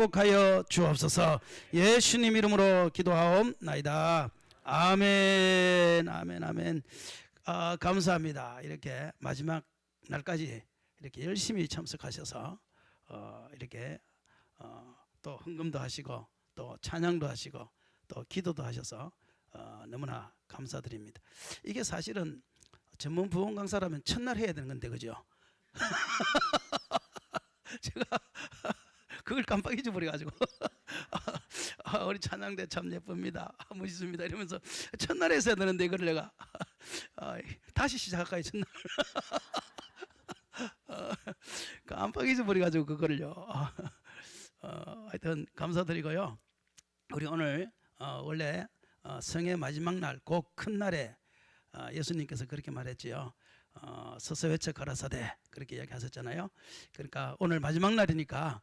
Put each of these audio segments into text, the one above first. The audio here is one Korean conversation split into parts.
축복하여 주옵소서. 예수님 이름으로 기도하옵나이다. 아멘, 아멘, 아멘. 감사합니다. 이렇게 마지막 날까지 이렇게 열심히 참석하셔서 이렇게 또 헌금도 하시고 또 찬양도 하시고 또 기도도 하셔서 너무나 감사드립니다. 이게 사실은 전문 부흥 강사라면 첫날 해야 되는 건데, 그죠? 제가 그걸 깜빡 잊어버려가지고 우리 찬양대 참 예쁩니다, 멋있습니다 이러면서 첫날에 했어야 되는데 이걸 내가 다시 시작할까요? 첫날 깜빡 잊어버려가지고 그거를요. 하여튼 감사드리고요. 우리 오늘 원래 성의 마지막 날 곧 큰 날에 예수님께서 그렇게 말했지요. 서서 외쳐 가라사대 그렇게 이야기하셨잖아요. 그러니까 오늘 마지막 날이니까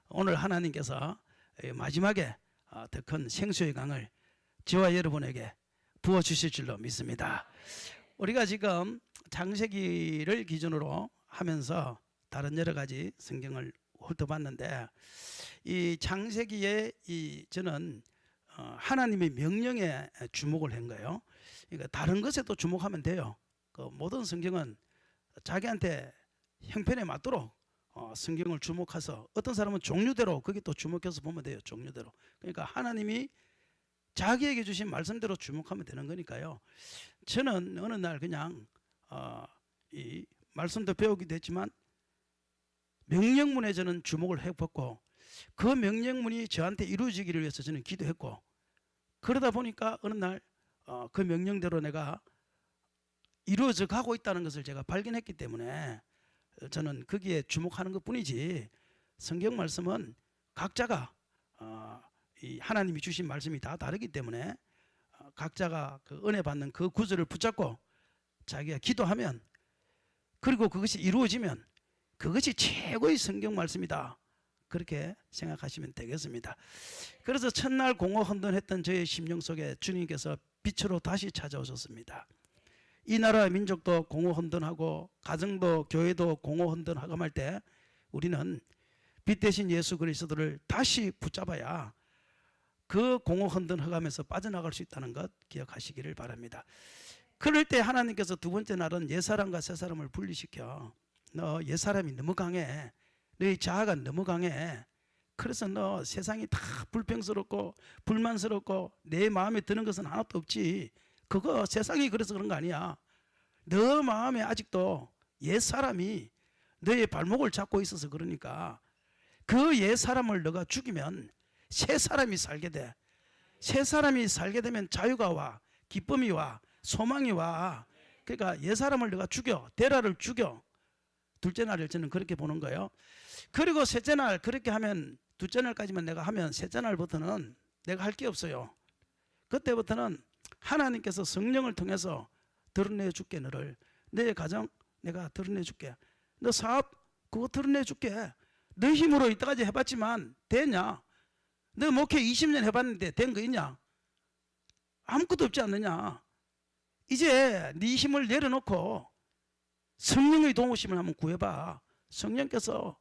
오늘 하나님께서 마지막에 더 큰 생수의 강을 저와 여러분에게 부어주실 줄로 믿습니다. 우리가 지금 창세기를 기준으로 하면서 다른 여러 가지 성경을 훑어봤는데, 이 창세기에 저는 하나님의 명령에 주목을 한 거예요. 그러니까 다른 것에도 주목하면 돼요. 그 모든 성경은 자기한테 형편에 맞도록 성경을 주목해서, 어떤 사람은 종류대로 거기 또 주목해서 보면 돼요. 종류대로. 그러니까 하나님이 자기에게 주신 말씀대로 주목하면 되는 거니까요. 저는 어느 날 그냥 이 말씀도 배우기도 했지만 명령문에 저는 주목을 해봤고, 그 명령문이 저한테 이루어지기를 위해서 저는 기도했고, 그러다 보니까 어느 날 그 명령대로 내가 이루어져 가고 있다는 것을 제가 발견했기 때문에 저는 거기에 주목하는 것 뿐이지, 성경 말씀은 각자가 이 하나님이 주신 말씀이 다 다르기 때문에 각자가 그 은혜 받는 그 구절을 붙잡고 자기가 기도하면, 그리고 그것이 이루어지면 그것이 최고의 성경 말씀이다, 그렇게 생각하시면 되겠습니다. 그래서 첫날 공허 혼돈했던 저의 심령 속에 주님께서 빛으로 다시 찾아오셨습니다. 이 나라 민족도 공허 혼돈하고 가정도 교회도 공허 혼돈하고 할 때 우리는 빛 대신 예수 그리스도를 다시 붙잡아야 그 공허 혼돈하면서 빠져나갈 수 있다는 것 기억하시기를 바랍니다. 그럴 때 하나님께서 두 번째 날은 옛사람과 새사람을 분리시켜, 너 옛사람이 너무 강해, 너의 자아가 너무 강해, 그래서 너 세상이 다 불평스럽고 불만스럽고 내 마음에 드는 것은 하나도 없지, 그거 세상이 그래서 그런 거 아니야. 너 마음에 아직도 옛사람이 너의 발목을 잡고 있어서 그러니까 그 옛사람을 너가 죽이면 새사람이 살게 돼. 새사람이 살게 되면 자유가 와, 기쁨이 와, 소망이 와. 그러니까 옛사람을 너가 죽여, 데라를 죽여. 둘째 날을 저는 그렇게 보는 거예요. 그리고 셋째 날 그렇게 하면, 둘째 날까지만 내가 하면 셋째 날부터는 내가 할 게 없어요. 그때부터는 하나님께서 성령을 통해서 드러내 줄게. 너를, 내 가정 내가 드러내 줄게. 너 사업 그거 드러내 줄게. 너 힘으로 이때까지 해봤지만 되냐? 너 목회 20년 해봤는데 된 거 있냐? 아무것도 없지 않느냐? 이제 네 힘을 내려놓고 성령의 도우심을 한번 구해봐. 성령께서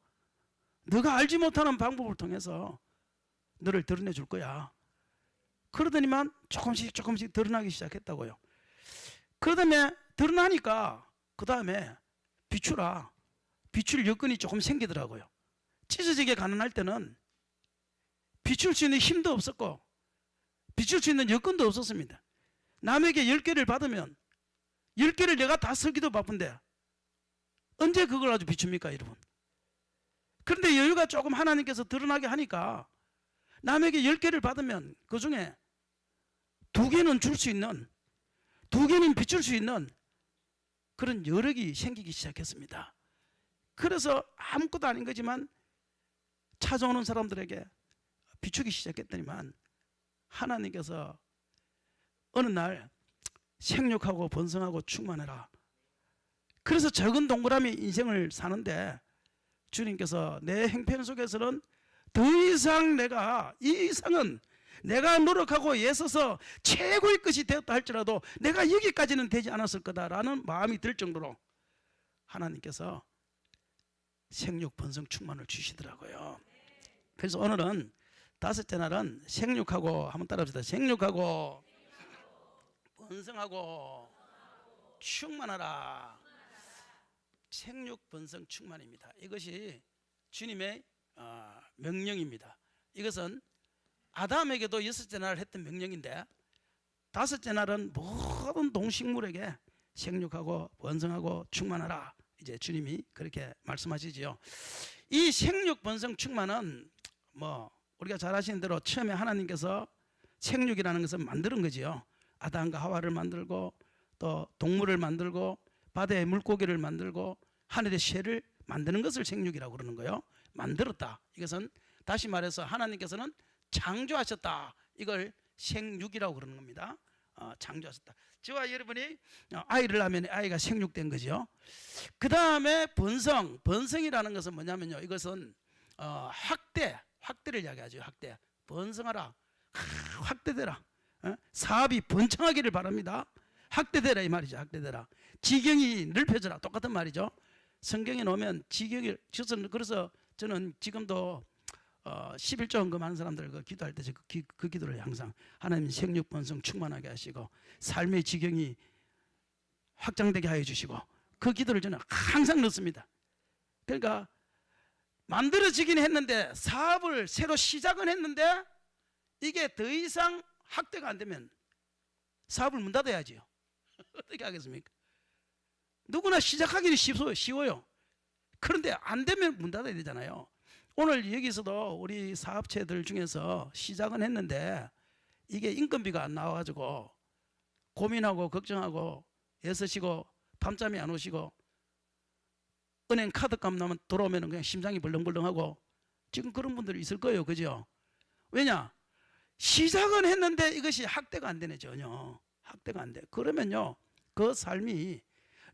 너가 알지 못하는 방법을 통해서 너를 드러내 줄 거야. 그러더니만 조금씩 조금씩 드러나기 시작했다고요. 그 다음에 드러나니까 그 다음에 비추라. 비출 여건이 조금 생기더라고요. 찢어지게 가난할 때는 비출 수 있는 힘도 없었고 비출 수 있는 여건도 없었습니다. 남에게 10개를 받으면 10개를 내가 다 쓰기도 바쁜데 언제 그걸 아주 비춥니까, 여러분? 그런데 여유가 조금 하나님께서 드러나게 하니까 남에게 10개를 받으면 그 중에 2개는 줄 수 있는, 2개는 비출 수 있는 그런 여력이 생기기 시작했습니다. 그래서 아무것도 아닌 거지만 찾아오는 사람들에게 비추기 시작했더니만 하나님께서 어느 날 생육하고 번성하고 충만해라. 그래서 적은 동그라미 인생을 사는데 주님께서 내 행편 속에서는 더 이상 내가, 이 이상은 내가 노력하고 애써서 최고의 것이 되었다 할지라도 내가 여기까지는 되지 않았을 거다라는 마음이 들 정도로 하나님께서 생육 번성 충만을 주시더라고요. 그래서 오늘은 다섯째 날은 생육하고 한번 따라합시다. 생육하고 번성하고 충만하라. 생육 번성 충만입니다. 이것이 주님의 명령입니다. 이것은 아담에게도 여섯째 날 했던 명령인데 다섯째 날은 모든 동식물에게 생육하고 번성하고 충만하라. 이제 주님이 그렇게 말씀하시지요. 이 생육 번성 충만은 뭐 우리가 잘 아시는 대로 처음에 하나님께서 생육이라는 것을 만드는 거지요. 아담과 하와를 만들고 또 동물을 만들고 바다의 물고기를 만들고 하늘의 새를 만드는 것을 생육이라고 그러는 거예요. 만들었다. 이것은 다시 말해서 하나님께서는 창조하셨다. 이걸 생육이라고 그러는 겁니다. 창조하셨다. 저와 여러분이 아이를 낳으면 아이가 생육된 거죠. 그 다음에 번성이라는 것은 뭐냐면요. 이것은 확대를 이야기하죠. 확대. 번성하라. 확대되라. 사업이 번창하기를 바랍니다. 확대되라 이 말이죠. 확대되라. 지경이 넓혀져라. 똑같은 말이죠. 성경에 놓으면 지경이 그래서 저는 지금도 11조 헌금하는 사람들 그 기도할 때 그 기도를 항상 하나님 생육 번성 충만하게 하시고 삶의 지경이 확장되게 하여 주시고 그 기도를 저는 항상 넣습니다. 그러니까 만들어지긴 했는데 사업을 새로 시작은 했는데 이게 더 이상 확대가 안 되면 사업을 문 닫아야지요. 어떻게 하겠습니까? 누구나 시작하기는 쉬워요. 그런데 안 되면 문 닫아야 되잖아요. 오늘 여기서도 우리 사업체들 중에서 시작은 했는데 이게 인건비가 안 나와가지고 고민하고 걱정하고 애쓰시고 밤잠이 안 오시고 은행 카드값 나면 돌아오면 그냥 심장이 벌렁벌렁하고 지금 그런 분들이 있을 거예요. 그죠? 왜냐? 시작은 했는데 이것이 확대가 안 되네. 전혀 확대가 안 돼. 그러면요 그 삶이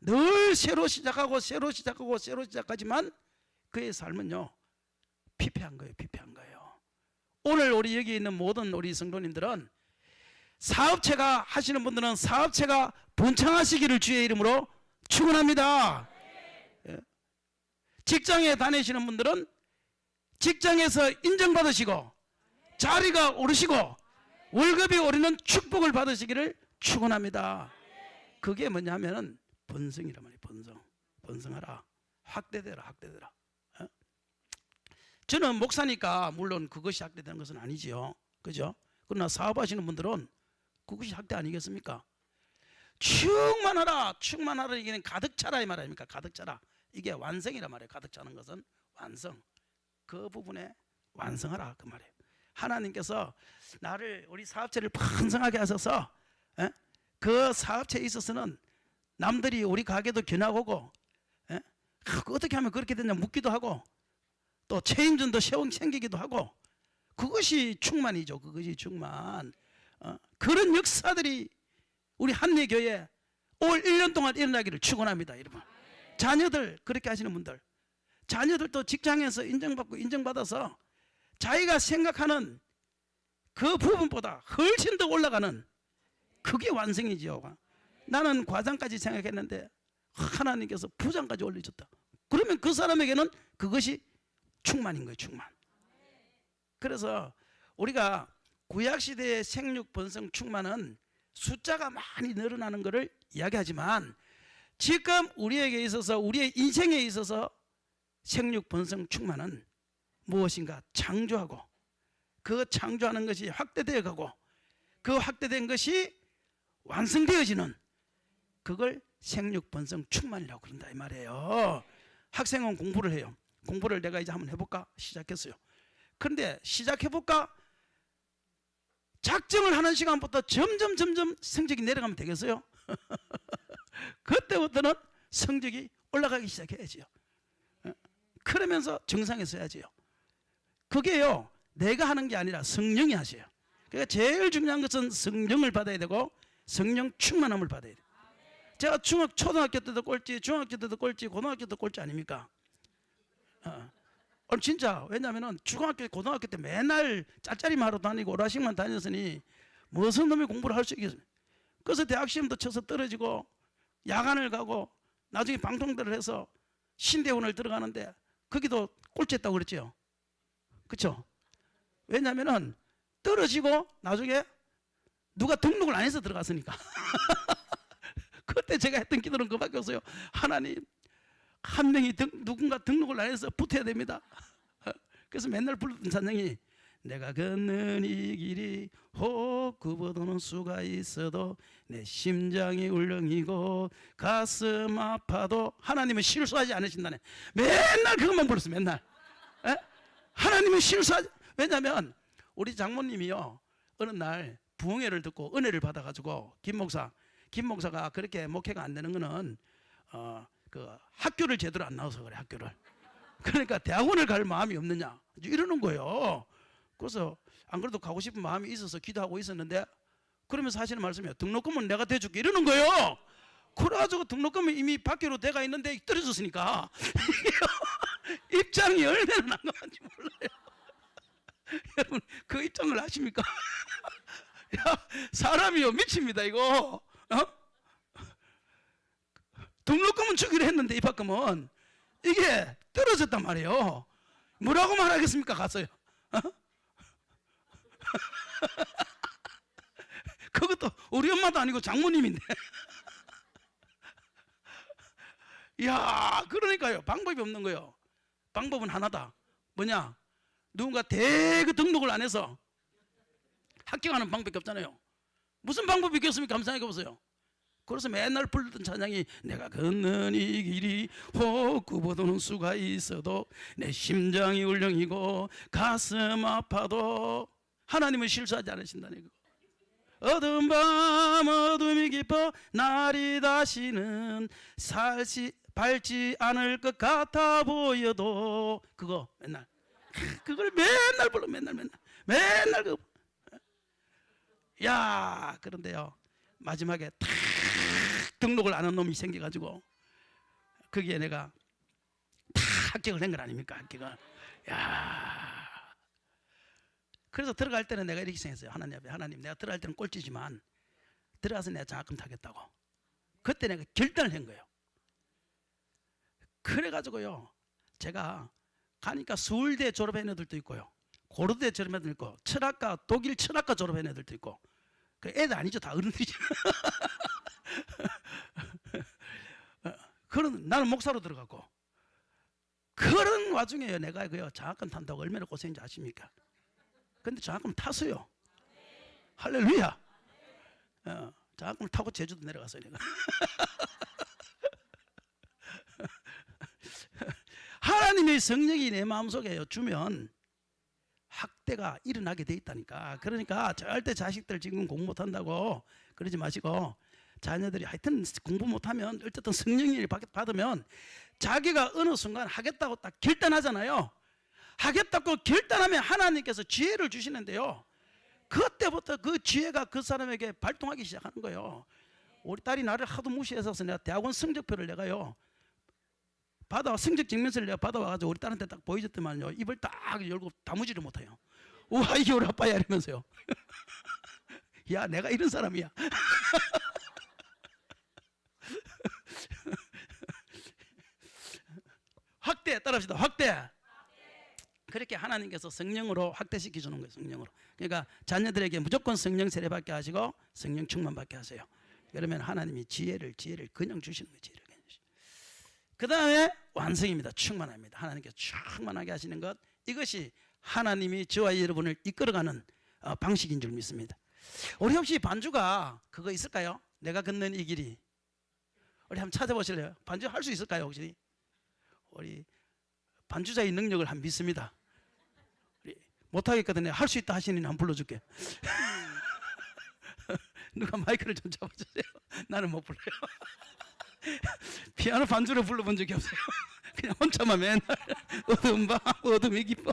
늘 새로 시작하고 새로 시작하고 새로 시작하지만 그의 삶은요 피폐한 거예요. 피폐한 거예요. 오늘 우리 여기 있는 모든 우리 성도님들은 사업체가 하시는 분들은 사업체가 번창하시기를 주의 이름으로 축원합니다. 직장에 다니시는 분들은 직장에서 인정받으시고 자리가 오르시고 월급이 오르는 축복을 받으시기를 축원합니다. 그게 뭐냐면은 번성이란 말이에요. 번성하라. 확대되라. 확대되라. 저는 목사니까 물론 그것이 확대되는 것은 아니지요. 그죠? 그러나 사업하시는 분들은 그것이 확대 아니겠습니까? 충만하라. 충만하라. 이게 가득 차라 이 말 아닙니까? 가득 차라. 이게 완성이란 말이에요. 가득 차는 것은 완성. 그 부분에 완성하라 그 말이에요. 하나님께서 나를 우리 사업체를 번성하게 하셔서 그 사업체에 있어서는 남들이 우리 가게도 견학오고 어떻게 하면 그렇게 되냐 묻기도 하고 또 체인점도 생기기도 하고 그것이 충만이죠. 그것이 충만. 그런 역사들이 우리 한례교회 올 1년 동안 일어나기를 축원합니다. 여러분. 자녀들 그렇게 하시는 분들 자녀들도 직장에서 인정받고 인정받아서 자기가 생각하는 그 부분보다 훨씬 더 올라가는 그게 완성이지요. 나는 과장까지 생각했는데 하나님께서 부장까지 올려줬다. 그러면 그 사람에게는 그것이 충만인 거예요. 충만. 그래서 우리가 구약시대의 생육 번성 충만은 숫자가 많이 늘어나는 것을 이야기하지만 지금 우리에게 있어서 우리의 인생에 있어서 생육 번성 충만은 무엇인가 창조하고 그 창조하는 것이 확대되어 가고 그 확대된 것이 완성되어지는 그걸 생육 번성 충만이라고 그런다 이 말이에요. 학생은 공부를 해요. 공부를 내가 이제 한번 해볼까 시작했어요. 그런데 시작해볼까 작정을 하는 시간부터 점점 성적이 내려가면 되겠어요? 그때부터는 성적이 올라가기 시작해야지요. 그러면서 정상에 서야지요. 그게요 내가 하는 게 아니라 성령이 하세요. 그러니까 제일 중요한 것은 성령을 받아야 되고 성령 충만함을 받아야 돼요. 제가 초등학교 때도 꼴찌, 중학교 때도 꼴찌, 고등학교 때도 꼴찌 아닙니까? 진짜 왜냐하면 중학교 고등학교 때 맨날 짤짤이만 하러 다니고 오라식만 다녔으니 무슨 놈의 공부를 할 수 있겠습니까? 그래서 대학 시험도 쳐서 떨어지고 야간을 가고 나중에 방통대를 해서 신대원을 들어가는데 거기도 꼴찌했다고 그랬죠. 그렇죠? 왜냐하면은 떨어지고 나중에 누가 등록을 안 해서 들어갔으니까. 그때 제가 했던 기도는 그밖에 없어요. 하나님, 한 명이 누군가 등록을 안 해서 붙어야 됩니다. 그래서 맨날 불렀던 찬양이 내가 걷는 이 길이 혹 그보다는 수가 있어도 내 심장이 울렁이고 가슴 아파도 하나님은 실수하지 않으신다네. 맨날 그것만 불렀어. 맨날. 에? 하나님은 실수하지. 왜냐하면 우리 장모님이요 어느 날 부흥회를 듣고 은혜를 받아가지고 김 목사가 그렇게 목회가 안 되는 거는 그 학교를 제대로 안 나와서 그래. 학교를. 그러니까 대학원을 갈 마음이 없느냐 이러는 거예요. 그래서 안 그래도 가고 싶은 마음이 있어서 기도하고 있었는데 그러면서 하시는 말씀이에요. 등록금은 내가 대줄게 이러는 거예요. 그래가지고 등록금은 이미 밖으로 돼가 있는데 떨어졌으니까 입장이 얼마나 난감한지 몰라요. 여러분 그 입장을 아십니까? 야, 사람이요 미칩니다 이거. 등록금은 주기로 했는데 입학금은 이게 떨어졌단 말이에요. 뭐라고 말하겠습니까? 갔어요. 그것도 우리 엄마도 아니고 장모님인데. 이야, 그러니까요. 방법이 없는 거예요. 방법은 하나다. 뭐냐? 누군가 대거 등록을 안 해서 합격하는 방법이 없잖아요. 무슨 방법이 있겠습니까? 한번 생각해 보세요. 그래서 맨날 불렀던 찬양이 내가 걷는 이 길이 혹 그보다는 수가 있어도 내 심장이 울렁이고 가슴 아파도 하나님은 실수하지 않으신다니. 어두운 밤 어둠이 깊어 날이 다시는 밝지 않을 것 같아 보여도 그거 맨날 그걸 맨날 불러. 맨날 그. 야, 그런데요 마지막에 탁 등록을 안 한 놈이 생겨가지고 거기에 내가 다 합격을 한 건 아닙니까? 합격을. 야, 그래서 들어갈 때는 내가 이렇게 생각했어요. 하나님 앞에, 하나님 내가 들어갈 때는 꼴찌지만 들어가서 내가 장학금 타겠다고. 그때 내가 결단을 한 거예요. 그래가지고요 제가 가니까 서울대 졸업한 애들도 있고요 고려대 졸업한 애들도 있고 철학과 독일 철학과 졸업한 애들도 있고 그 애들 아니죠. 다 어른들이죠. 그런 나는 목사로 들어갔고 그런 와중에 내가 그요 장학금 탄다고 얼마나 고생인지 아십니까? 근데 장학금 탔어요. 할렐루야. 장학금을 타고 제주도 내려갔어요 내가. 하나님의 성령이 내 마음속에 주면 학대가 일어나게 돼 있다니까. 그러니까 절대 자식들 지금 공부 못한다고 그러지 마시고 자녀들이 하여튼 공부 못하면 어쨌든 성령을 받으면 자기가 어느 순간 하겠다고 딱 결단하잖아요. 하겠다고 결단하면 하나님께서 지혜를 주시는데요 그때부터 그 지혜가 그 사람에게 발동하기 시작하는 거예요. 우리 딸이 나를 하도 무시해서 내가 대학원 성적표를 내가요 성적 증명서를 내가 받아와가지고 우리 딸한테 딱 보여줬더만요 입을 딱 열고 다무지를 못해요. 우와 이게 우리 아빠야 이러면서요. 야 내가 이런 사람이야. 확대 따라합시다. 확대. 그렇게 하나님께서 성령으로 확대시켜 주는 거예요. 성령으로. 그러니까 자녀들에게 무조건 성령 세례받게 하시고 성령 충만받게 하세요. 그러면 하나님이 지혜를 그냥 주시는 거예요. 지혜를 그냥 주시는. 그 다음에 완성입니다. 충만합니다. 하나님께서 충만하게 하시는 것, 이것이 하나님이 저와 여러분을 이끌어가는 방식인 줄 믿습니다. 우리 혹시 반주가 그거 있을까요? 내가 걷는 이 길이. 우리 한번 찾아보실래요? 반주 할 수 있을까요 혹시? 우리 반주자의 능력을 한번 믿습니다. 우리 못하겠거든요. 할 수 있다 하시니 한번 불러줄게. 누가 마이크를 좀 잡아주세요. 나는 못 불러요. 피아노 반주를 불러본 적이 없어요. 그냥 혼자만 맨날 어두운 밤 어둠이 깊어.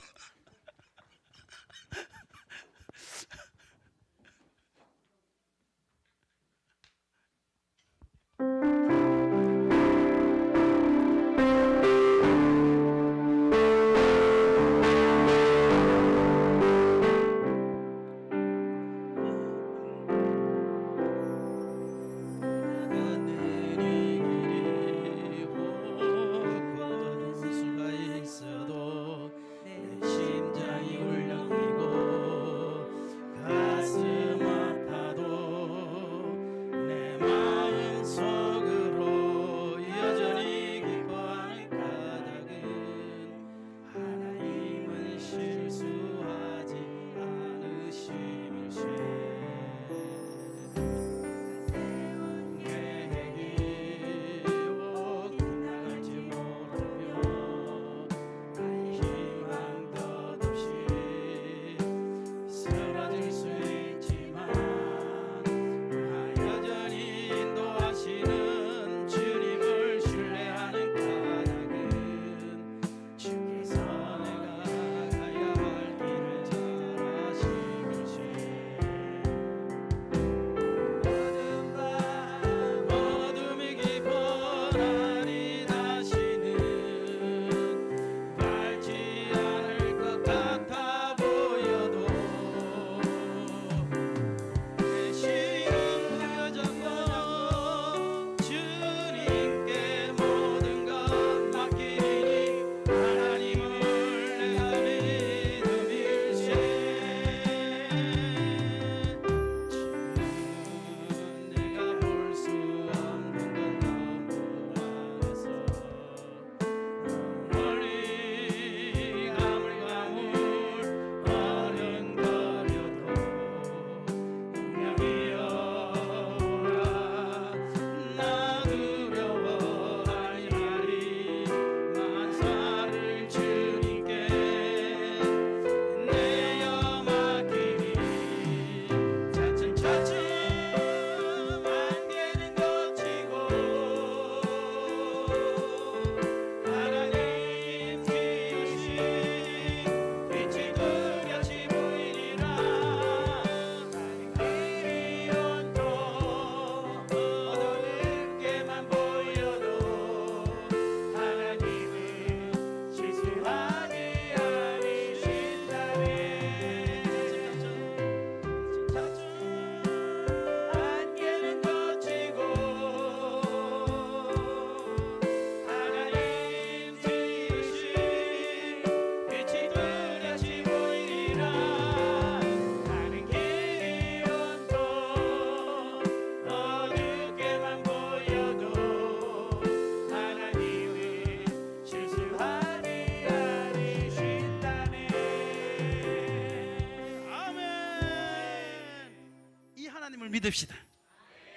하나님을 믿읍시다.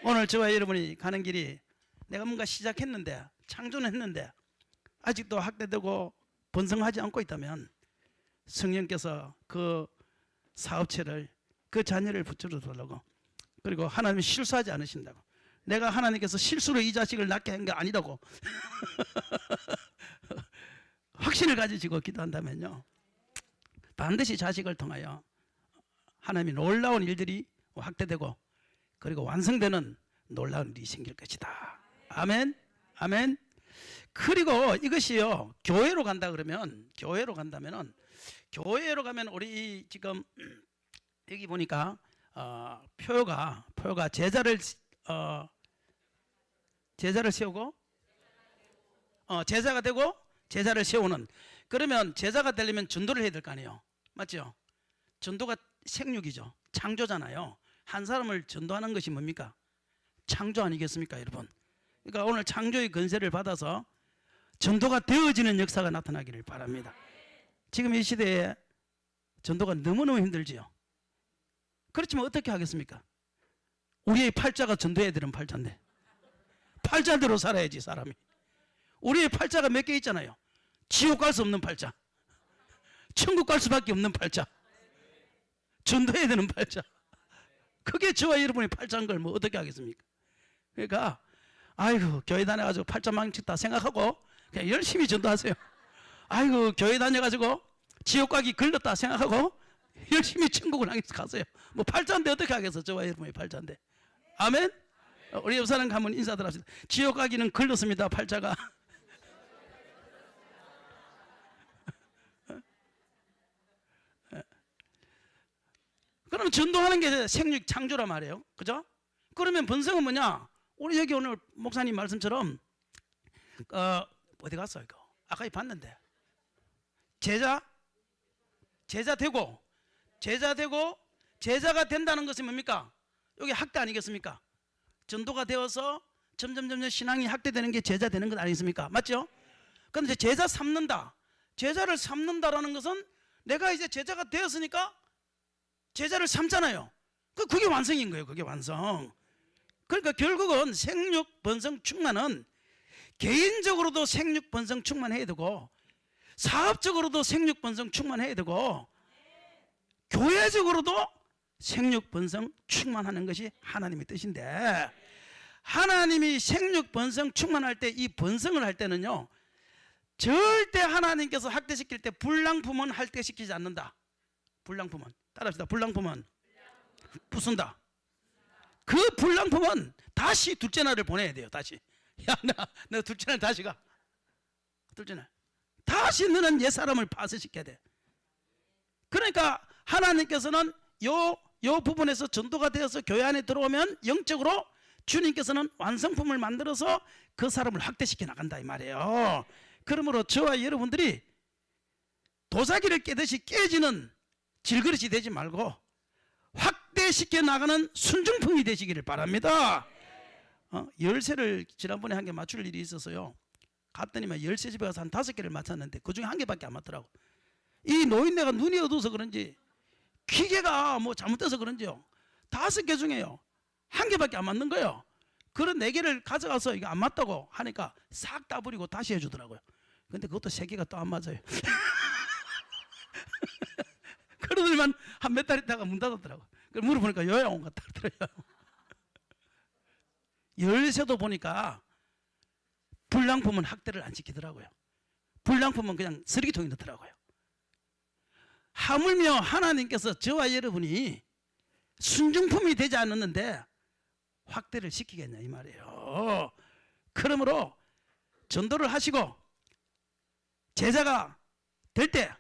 오늘 저와 여러분이 가는 길이 내가 뭔가 시작했는데 창조는 했는데 아직도 확대되고 번성하지 않고 있다면 성령께서 그 사업체를 그 자녀를 붙들어 달라고, 그리고 하나님이 실수하지 않으신다고, 내가 하나님께서 실수로 이 자식을 낳게 한 게 아니라고 확신을 가지시고 기도한다면요, 반드시 자식을 통하여 하나님이 놀라운 일들이 확대되고 그리고 완성되는 놀라운 일이 생길 것이다. 아멘. 아멘. 그리고 이것이요, 교회로 간다 그러면, 교회로 간다면은, 교회로 가면 우리 지금 여기 보니까 표가 제자를 세우고 제자가 되고 제자를 세우는, 그러면 제자가 되려면 전도를 해야 될 거 아니에요. 맞죠? 전도가 생육이죠. 창조잖아요. 한 사람을 전도하는 것이 뭡니까? 창조 아니겠습니까, 여러분? 그러니까 오늘 창조의 권세를 받아서 전도가 되어지는 역사가 나타나기를 바랍니다. 지금 이 시대에 전도가 너무너무 힘들지요. 그렇지만 어떻게 하겠습니까? 우리의 팔자가 전도해야 되는 팔자인데 팔자대로 살아야지 사람이. 우리의 팔자가 몇 개 있잖아요. 지옥 갈 수 없는 팔자, 천국 갈 수밖에 없는 팔자, 전도해야 되는 팔자. 그게 저와 여러분의 팔자인 걸 뭐 어떻게 하겠습니까? 그러니까 아이고 교회 다녀가지고 팔자 망쳤다 생각하고 그냥 열심히 전도하세요. 아이고 교회 다녀가지고 지옥 가기 걸렸다 생각하고 열심히 천국을 향해서 가세요. 뭐 팔자인데 어떻게 하겠어, 저와 여러분의 팔자인데. 아멘. 우리 옆 사람 가면 인사들 합시다. 지옥 가기는 걸렸습니다, 팔자가. 그럼 전도하는 게 생육 창조란 말이에요. 그죠? 그러면 번성은 뭐냐? 우리 여기 오늘 목사님 말씀처럼 어디 갔어 이거? 아까 봤는데 제자 되고 제자가 된다는 것은 뭡니까? 여기 학대 아니겠습니까? 전도가 되어서 점점 신앙이 학대되는 게 제자 되는 것 아니겠습니까? 맞죠? 그런데 제자 삼는다, 제자를 삼는다라는 것은 내가 이제 제자가 되었으니까 제자를 삼잖아요. 그게 완성인 거예요. 그게 완성. 그러니까 결국은 생육 번성 충만은 개인적으로도 생육 번성 충만해야 되고 사업적으로도 생육 번성 충만해야 되고 교회적으로도 생육 번성 충만하는 것이 하나님의 뜻인데, 하나님이 생육 번성 충만할 때, 이 번성을 할 때는요 절대 하나님께서 학대시킬 때 불량품은 학대시키지 않는다. 불량품은 따라합시다. 불량품은 부순다. 그 불량품은 다시 둘째 날을 보내야 돼요. 다시. 야, 너 둘째 날 다시 가. 둘째 날 다시 너는 옛사람을 파쇄시켜야 돼. 그러니까 하나님께서는 요 부분에서 전도가 되어서 교회 안에 들어오면 영적으로 주님께서는 완성품을 만들어서 그 사람을 확대시켜 나간다 이 말이에요. 그러므로 저와 여러분들이 도자기를 깨듯이 깨지는 질그릇이 되지 말고 확대시켜 나가는 순중품이 되시기를 바랍니다. 열쇠를 지난번에 한 개 맞출 일이 있어서요, 갔더니만 열쇠 집에 가서 한 5개를 맞췄는데 그중에 1개밖에 안 맞더라고. 이 노인네가 눈이 어두워서 그런지 기계가 뭐 잘못돼서 그런지요 5개 중에요 1개밖에 안 맞는 거예요. 그런 4개를 가져가서 이게 안 맞다고 하니까 싹 다 버리고 다시 해주더라고요. 근데 그것도 3개가 또 안 맞아요. 그러더니만 한 몇 달 있다가 문 닫았더라고. 그래서 물어보니까 요양 온 것 같더라고요. 열쇠도 보니까 불량품은 학대를 안 시키더라고요. 불량품은 그냥 쓰레기통에 넣더라고요. 하물며 하나님께서 저와 여러분이 순중품이 되지 않았는데 확대를 시키겠냐 이 말이에요. 그러므로 전도를 하시고 제자가 될 때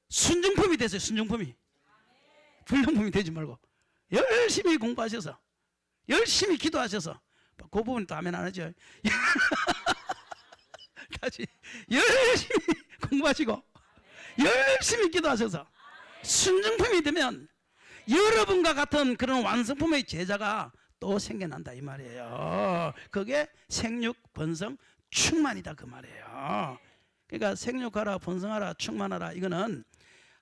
순중품이 되세요. 순중품이. 불량품이 되지 말고 열심히 공부하셔서 열심히 기도하셔서, 그 부분 또 하면 안 하죠. 다시 열심히 공부하시고 열심히 기도하셔서 순중품이 되면 여러분과 같은 그런 완성품의 제자가 또 생겨난다 이 말이에요. 그게 생육 번성 충만이다 그 말이에요. 그러니까 생육하라 번성하라 충만하라, 이거는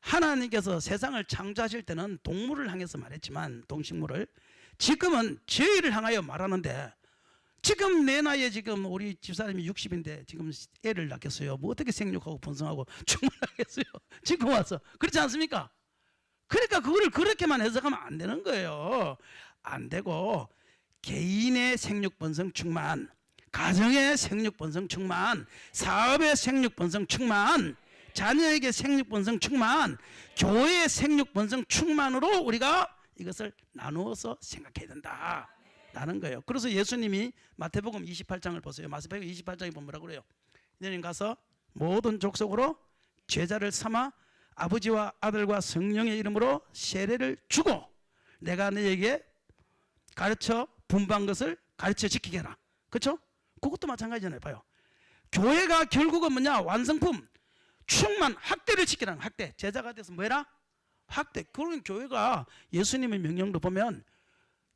하나님께서 세상을 창조하실 때는 동물을 향해서 말했지만, 동식물을, 지금은 저희를 향하여 말하는데, 지금 내 나이에 지금 우리 집사람이 60인데 지금 애를 낳겠어요. 뭐 어떻게 생육하고 번성하고 충만하겠어요? 지금 와서. 그렇지 않습니까? 그러니까 그거를 그렇게만 해석하면 안 되는 거예요. 안 되고, 개인의 생육 번성 충만, 가정의 생육 번성 충만, 사업의 생육 번성 충만, 자녀에게 생육 번성 충만, 교회의 생육 번성 충만으로 우리가 이것을 나누어서 생각해야 된다라는 거예요. 그래서 예수님이 마태복음 28장을 보세요. 마태복음 28장에 보면 뭐라고 그래요? 너희는 가서 모든 족속으로 제자를 삼아 아버지와 아들과 성령의 이름으로 세례를 주고 내가 너희에게 가르쳐 분부한 것을 가르쳐 지키게 해라. 그렇죠? 그것도 마찬가지잖아요. 봐요. 교회가 결국은 뭐냐? 완성품, 충만, 학대를 지키라는 학대. 제자가 돼서 뭐해라? 학대. 그런 교회가 예수님의 명령도 보면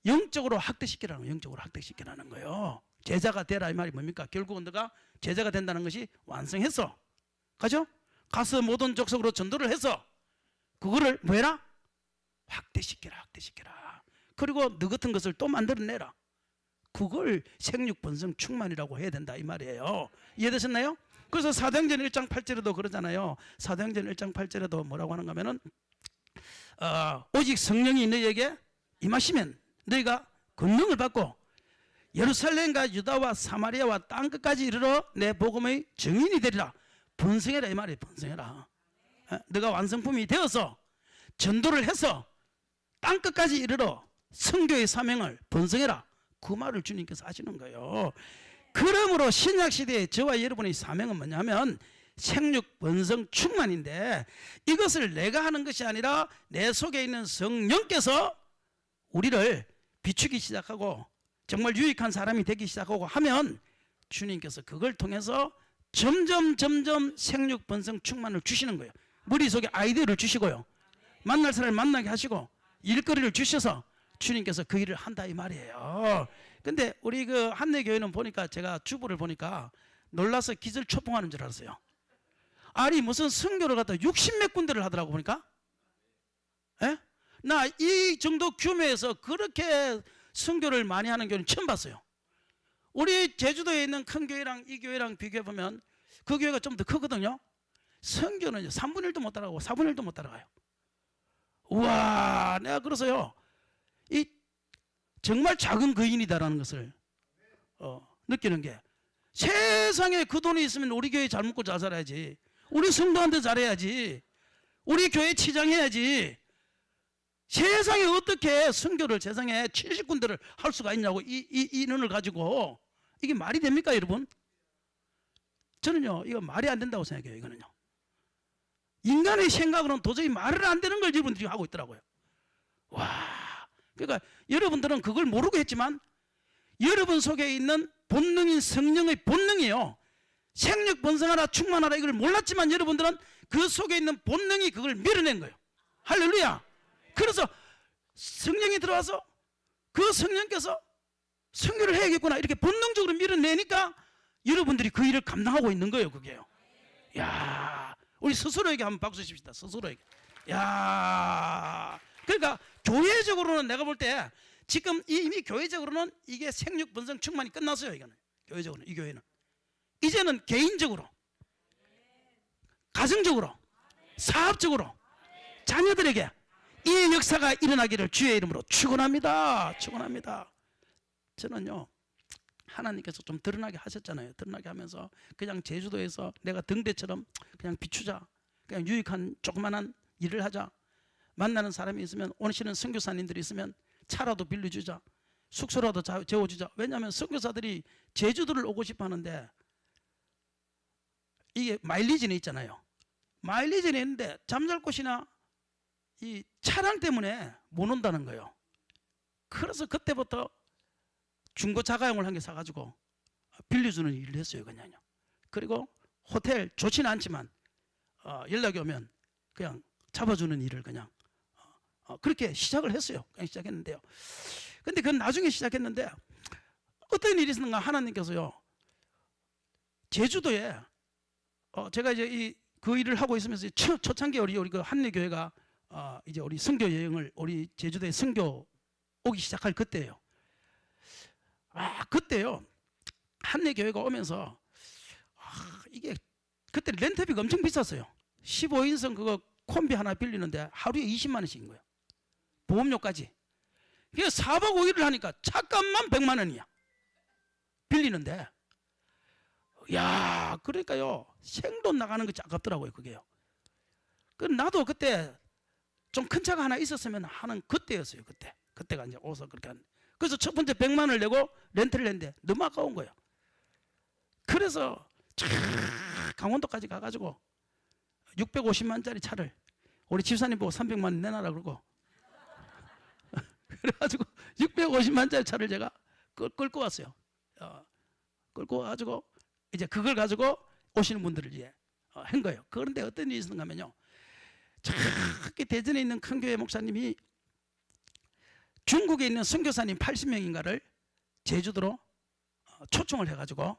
영적으로 학대시키라는 거예요. 영적으로 학대시키라는 거예요. 제자가 되라 이 말이 뭡니까? 결국은 너가 제자가 된다는 것이 완성했어. 가죠? 가서 모든 족속으로 전도를 해서 그거를 뭐해라? 학대시키라, 학대시키라. 그리고 너 같은 것을 또 만들어내라. 그걸 생육 번성 충만이라고 해야 된다 이 말이에요. 이해되셨나요? 그래서 사도행전 1장 8절에도 그러잖아요. 사도행전 1장 8절에도 뭐라고 하는가 하면은 오직 성령이 너희에게 임하시면 너희가 권능을 받고 예루살렘과 유다와 사마리아와 땅 끝까지 이르러 내 복음의 증인이 되리라. 번성해라 이 말이에요. 번성해라. 너가 완성품이 되어서 전도를 해서 땅 끝까지 이르러 선교의 사명을 번성해라. 그 말을 주님께서 하시는 거예요. 그러므로 신약시대에 저와 여러분의 사명은 뭐냐면 생육 번성 충만인데, 이것을 내가 하는 것이 아니라 내 속에 있는 성령께서 우리를 비추기 시작하고 정말 유익한 사람이 되기 시작하고 하면 주님께서 그걸 통해서 점점 생육 번성 충만을 주시는 거예요. 머릿속에 아이디어를 주시고요, 만날 사람을 만나게 하시고 일거리를 주셔서 주님께서 그 일을 한다 이 말이에요. 근데 우리 그 한내교회는 보니까 제가 주부를 보니까 놀라서 기절초풍하는 줄 알았어요. 아니 무슨 선교를 갖다 60몇 군데를 하더라고 보니까. 에? 나 이 정도 규모에서 그렇게 선교를 많이 하는 교회는 처음 봤어요. 우리 제주도에 있는 큰 교회랑 이 교회랑 비교해 보면 그 교회가 좀 더 크거든요. 선교는 3분의 1도 못 따라가고 4분의 1도 못 따라가요. 우와, 내가 그래서요, 이 정말 작은 거인이다라는 것을 느끼는 게, 세상에 그 돈이 있으면 우리 교회 잘 먹고 잘 살아야지, 우리 성도한테 잘해야지, 우리 교회 치장해야지. 세상에 어떻게 선교를 세상에 70군데를 할 수가 있냐고, 이 인원을 가지고. 이게 말이 됩니까 여러분? 저는요 이거 말이 안 된다고 생각해요. 이거는요 인간의 생각으로는 도저히 말을 안 되는 걸 여러분들이 하고 있더라고요. 와, 그러니까 여러분들은 그걸 모르고 했지만 여러분 속에 있는 본능인 성령의 본능이에요. 생육 번성하라 충만하라 이걸 몰랐지만 여러분들은 그 속에 있는 본능이 그걸 밀어낸 거예요. 할렐루야. 그래서 성령이 들어와서 그 성령께서 선교를 해야겠구나 이렇게 본능적으로 밀어내니까 여러분들이 그 일을 감당하고 있는 거예요. 그게요. 야, 우리 스스로에게 한번 박수 칩시다. 스스로에게. 야, 그러니까 교회적으로는 내가 볼 때 지금 이미 교회적으로는 이게 생육 번성 충만이 끝났어요. 이거는 교회적으로는, 이 교회는 이제는 개인적으로, 가정적으로, 사업적으로 자녀들에게 이 역사가 일어나기를 주의 이름으로 축원합니다. 축원합니다. 저는요 하나님께서 좀 드러나게 하셨잖아요. 드러나게 하면서 그냥 제주도에서 내가 등대처럼 그냥 비추자, 그냥 유익한 조그만한 일을 하자, 만나는 사람이 있으면 오시는 선교사님들이 있으면 차라도 빌려주자, 숙소라도 재워주자. 왜냐하면 선교사들이 제주도를 오고 싶어 하는데 이게 마일리지는 있잖아요. 마일리지는 있는데 잠잘 곳이나 이 차량 때문에 못 온다는 거예요. 그래서 그때부터 중고 자가용을 한 개 사가지고 빌려주는 일을 했어요. 그냥요. 그리고 호텔 좋지는 않지만 연락이 오면 그냥 잡아주는 일을 그냥 그렇게 시작을 했어요. 그냥 시작했는데요. 근데 그건 나중에 시작했는데 어떤 일이 있었는가, 하나님께서요 제주도에 제가 이제 그 일을 하고 있으면서 초창기에 우리 그 한내교회가 이제 우리 선교 여행을, 우리 제주도에 선교 오기 시작할 그때예요. 그때요. 한내 교회가 오면서 이게 그때 렌트비가 엄청 비쌌어요. 15인승 그거 콤비 하나 빌리는데 하루에 20만 원씩인 거예요. 보험료까지. 그게 4박 5일을 하니까 차값만 100만 원이야. 빌리는데. 야, 그러니까요. 생돈 나가는 것이 아깝더라고요, 그게요. 나도 그때 좀 큰 차가 하나 있었으면 하는 그때였어요, 그때. 그때가 이제 오서 그렇게 한. 그래서 첫 번째 100만 원을 내고 렌트를 했는데 너무 아까운 거예요. 그래서 강원도까지 가가지고 650만짜리 차를 우리 집사님 보고 300만 원 내놔라 그러고 그래가지고 650만짜리 차를 제가 끌고 왔어요. 끌고 와가지고 이제 그걸 가지고 오시는 분들을 이제 한 거예요. 그런데 어떤 일이 있었는가 하면요. 저기 대전에 있는 큰 교회 목사님이 중국에 있는 선교사님 80명인가를 제주도로 초청을 해가지고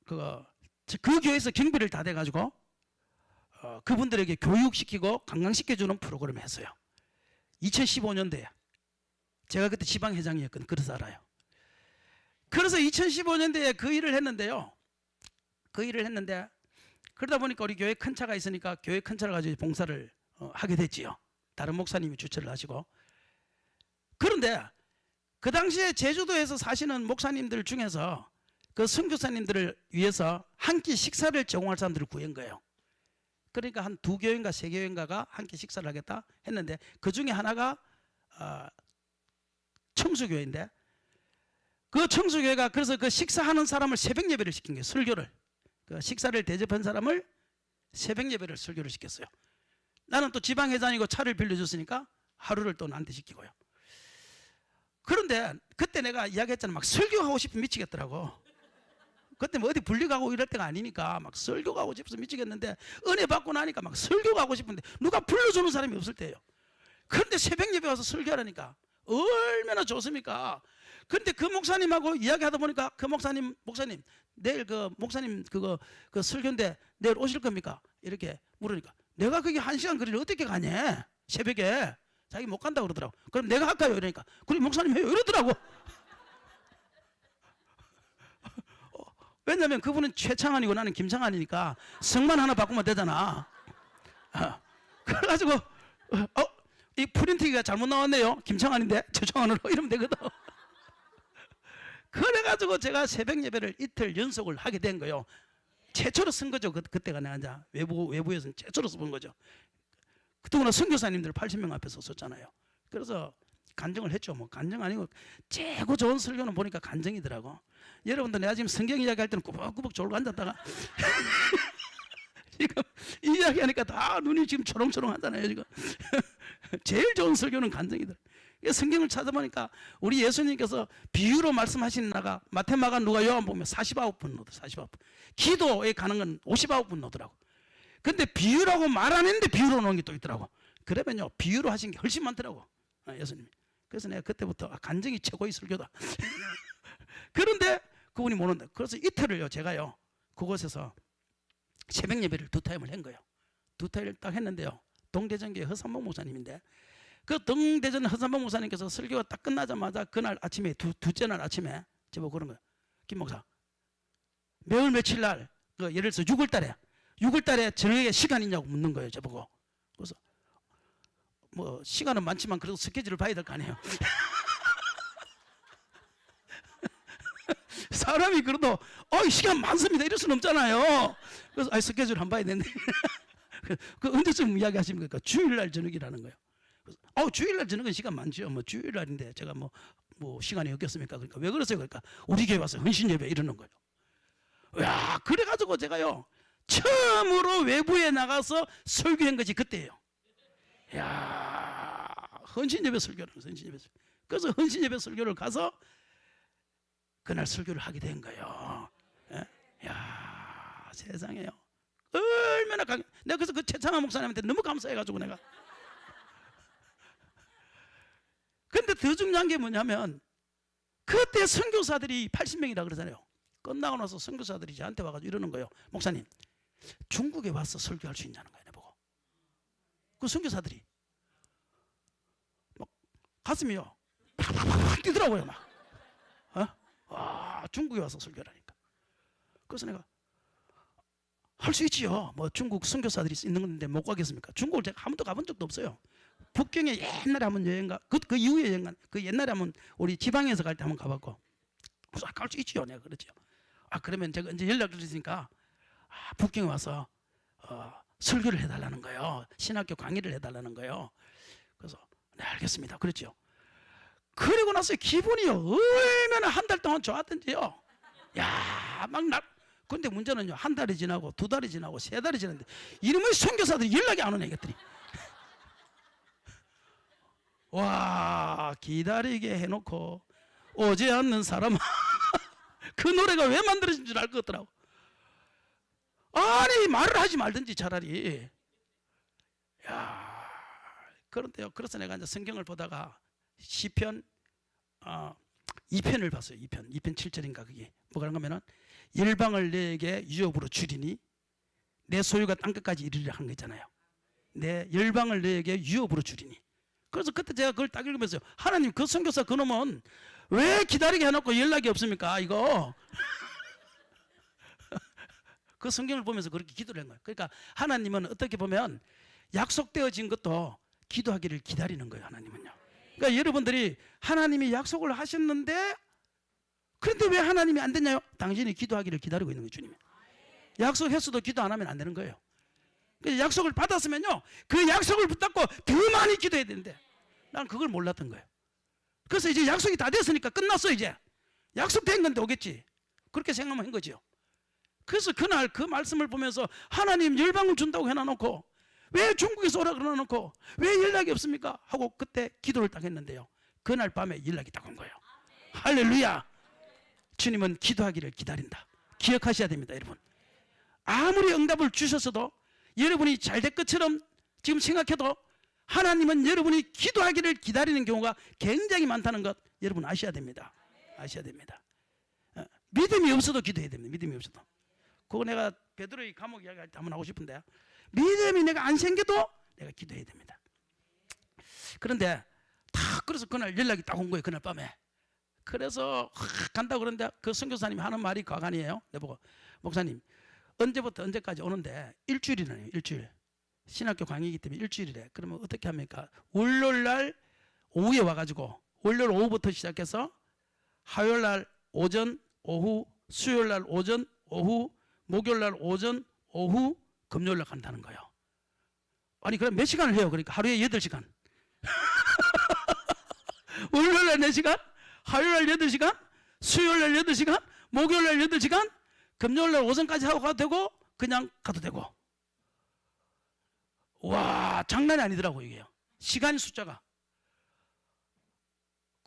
그 교회에서 경비를 다 대가지고 그분들에게 교육시키고 관광시켜주는 프로그램을 했어요. 2015년도에 제가 그때 지방회장이었거든요. 그래서 알아요. 그래서 2015년도에 그 일을 했는데요. 그 일을 했는데 그러다 보니까 우리 교회 큰 차가 있으니까 교회 큰 차를 가지고 봉사를 하게 됐지요. 다른 목사님이 주최를 하시고. 그런데 그 당시에 제주도에서 사시는 목사님들 중에서 그 선교사님들을 위해서 한 끼 식사를 제공할 사람들을 구한 거예요. 그러니까 한 2교회인가 3교회인가가 한 끼 식사를 하겠다 했는데 그 중에 하나가 청수교회인데 그 청수교회가 그래서 그 식사하는 사람을 새벽 예배를 시킨 거예요. 설교를. 그 식사를 대접한 사람을 새벽 예배를 설교를 시켰어요. 나는 또 지방회장이고 차를 빌려줬으니까 하루를 또 나한테 시키고요. 그런데 그때 내가 이야기했잖아. 막 설교하고 싶으면 미치겠더라고. 그때 뭐 어디 분리가고 이럴 때가 아니니까 막 설교 가고 싶어서 미치겠는데 은혜 받고 나니까 막 설교 가고 싶은데 누가 불러주는 사람이 없을 때예요. 그런데 새벽 예배 와서 설교하라니까 얼마나 좋습니까? 그런데 그 목사님하고 이야기하다 보니까 그 목사님 내일 그 목사님 그 설교인데 내일 오실 겁니까? 이렇게 물으니까 내가 그게 1시간 거리를 어떻게 가냐? 새벽에 자기 못 간다고 그러더라고. 그럼 내가 할까요? 이러니까 그럼 목사님 해요 이러더라고. 왜냐면 그분은 최창환이고 나는 김창환이니까 성만 하나 바꾸면 되잖아. 그래가지고 이 프린팅이 잘못 나왔네요. 김창환인데 최창환으로 이러면 되거든. 그래가지고 제가 새벽 예배를 이틀 연속을 하게 된 거예요. 최초로 쓴 거죠. 그때가 내가 이제 외부에서는 최초로 써본 거죠. 그동안 선교사님들 80명 앞에서 썼잖아요. 그래서 간증을 했죠. 뭐 간증 아니고 최고 좋은 설교는 보니까 간증이더라고. 여러분들 내가 지금 성경 이야기할 때는 꾸벅꾸벅 졸고 앉았다가 지금 이 이야기하니까 다 눈이 지금 초롱초롱 하잖아요. 지금 제일 좋은 설교는 간증이더라고. 성경을 찾아보니까 우리 예수님께서 비유로 말씀하시는 나가 마태마가 누가 요한 보면 49분 넣더라고. 49분. 기도에 가는 건 59분 넣더라고. 근데 비유라고 말 안 했는데 비유로 넣은 게 또 있더라고. 그러면요 비유로 하신 게 훨씬 많더라고. 예수님이. 그래서 내가 그때부터 간증이 최고의 설교다. 그런데 그분이 못 온다. 그래서 이틀을요 제가요 그곳에서 새벽 예배를 2타임을 한 거예요. 2타임을 딱 했는데요. 동대전교회 허삼봉 목사님인데 그 동대전 허삼봉 목사님께서 설교가 딱 끝나자마자 그날 아침에 둘째 날 아침에 저보고 그런 거예요. 김 목사 매월 며칠 날 예를 들어서 6월달에 저녁에 시간 있냐고 묻는 거예요. 저보고. 그래서 뭐 시간은 많지만 그래도 스케줄을 봐야 될 거 아니에요. 사람이 그래도 시간 많습니다 이럴 수는 없잖아요. 그래서 스케줄 한번 봐야 되는데 그 언제쯤 이야기하십니까? 주일날 저녁이라는 거예요. 그래서 주일날 저녁은 시간 많죠. 뭐 주일날인데 제가 뭐 시간이 없겠습니까? 그러니까 왜 그러세요? 그러니까 우리 교회 와서 헌신 예배 이러는 거예요. 야, 그래가지고 제가요 처음으로 외부에 나가서 설교한 것이 그때예요. 야, 헌신 예배 설교를 헌신 예배 설교. 그래서 헌신 예배 설교를 가서 그날 설교를 하게 된 거예요. 예? 야, 세상에요. 얼마나 내가 그래서 그 최창환 목사님한테 너무 감사해가지고 내가. 근데 더 중요한 게 뭐냐면 그때 선교사들이 80명이라 그러잖아요. 끝나고 나서 선교사들이 저한테 와가지고 이러는 거예요. 목사님, 중국에 와서 설교할 수 있냐는 거예요. 보고. 그 선교사들이 막 가슴이요 팍팍팍 뛰더라고요 막. 중국에 와서 설교하니까. 그래서 내가 할 수 있지요. 뭐 중국 선교사들이 있는 건데 못 가겠습니까? 중국을 제가 한 번도 가본 적도 없어요. 북경에 옛날에 한번 여행가 그 이후에 여행가 그 옛날에 한번 우리 지방에서 갈 때 한번 가봤고. 그래서 갈 수 있지요. 내가 그러죠. 그러면 제가 이제 연락을 드리니까 북경에 와서 설교를 해달라는 거예요. 신학교 강의를 해달라는 거예요. 그래서 네 알겠습니다. 그랬죠. 그리고 나서 기분이요 얼마나 한 달 동안 좋았던지요. 근데 문제는요 한 달이 지나고 두 달이 지나고 세 달이 지났는데 이름의 선교사들이 연락이 안 오네 이것들이. 와 기다리게 해놓고 오지 않는 사람아 그 노래가 왜 만들어진 줄 알 것 같더라고. 아니 말을 하지 말든지 차라리. 그런데요 그래서 내가 이제 성경을 보다가 시편 2편을 봤어요. 2편 7절인가 그게 뭐가 하면은 열방을 내게 유업으로 주리니 내 소유가 땅끝까지 이르리라 한 거 있잖아요. 내 열방을 내게 유업으로 주리니. 그래서 그때 제가 그걸 딱 읽으면서 하나님 그 선교사 그놈은 왜 기다리게 해놓고 연락이 없습니까 이거. 그 성경을 보면서 그렇게 기도를 한 거예요. 그러니까 하나님은 어떻게 보면 약속되어진 것도 기도하기를 기다리는 거예요. 하나님은요. 그러니까 여러분들이 하나님이 약속을 하셨는데 그런데 왜 하나님이 안 됐냐요? 당신이 기도하기를 기다리고 있는 거예요. 주님이. 약속했어도 기도 안 하면 안 되는 거예요. 그래서 약속을 받았으면요 그 약속을 붙잡고 더 많이 기도해야 되는데 난 그걸 몰랐던 거예요. 그래서 이제 약속이 다 됐으니까 끝났어. 이제 약속된 건데 오겠지 그렇게 생각만 한 거죠. 그래서 그날 그 말씀을 보면서 하나님 열방을 준다고 해놔놓고 왜 중국에서 오라 그러놓고 왜 연락이 없습니까 하고 그때 기도를 딱 했는데요 그날 밤에 연락이 딱 온 거예요. 할렐루야. 주님은 기도하기를 기다린다. 기억하셔야 됩니다. 여러분 아무리 응답을 주셨어도 여러분이 잘 될 것처럼 지금 생각해도 하나님은 여러분이 기도하기를 기다리는 경우가 굉장히 많다는 것 여러분 아셔야 됩니다. 아셔야 됩니다. 믿음이 없어도 기도해야 됩니다. 믿음이 없어도. 그거 내가 베드로의 감옥 이야기할 때 한번 하고 싶은데 믿음이 내가 안 생겨도 내가 기도해야 됩니다. 그런데 그래서 그날 연락이 딱 온 거예요. 그날 밤에. 그래서 간다고 그러는데 그 선교사님이 하는 말이 과간이에요. 내보고 목사님 언제부터 언제까지 오는데 일주일이네요. 일주일. 신학교 강의이기 때문에 일주일이래. 그러면 어떻게 합니까? 월요일날 오후에 와가지고 월요일 오후부터 시작해서 화요일날 오전 오후 수요일날 오전 오후 목요일날 오전 오후 금요일날 간다는 거예요. 아니 그럼 몇 시간을 해요? 그러니까 하루에 8시간. 월요일날 4시간 화요일날 8시간 수요일날 8시간 목요일날 8시간 금요일날 오전까지 하고 가도 되고 그냥 가도 되고. 와 장난이 아니더라고 이게요. 시간 숫자가.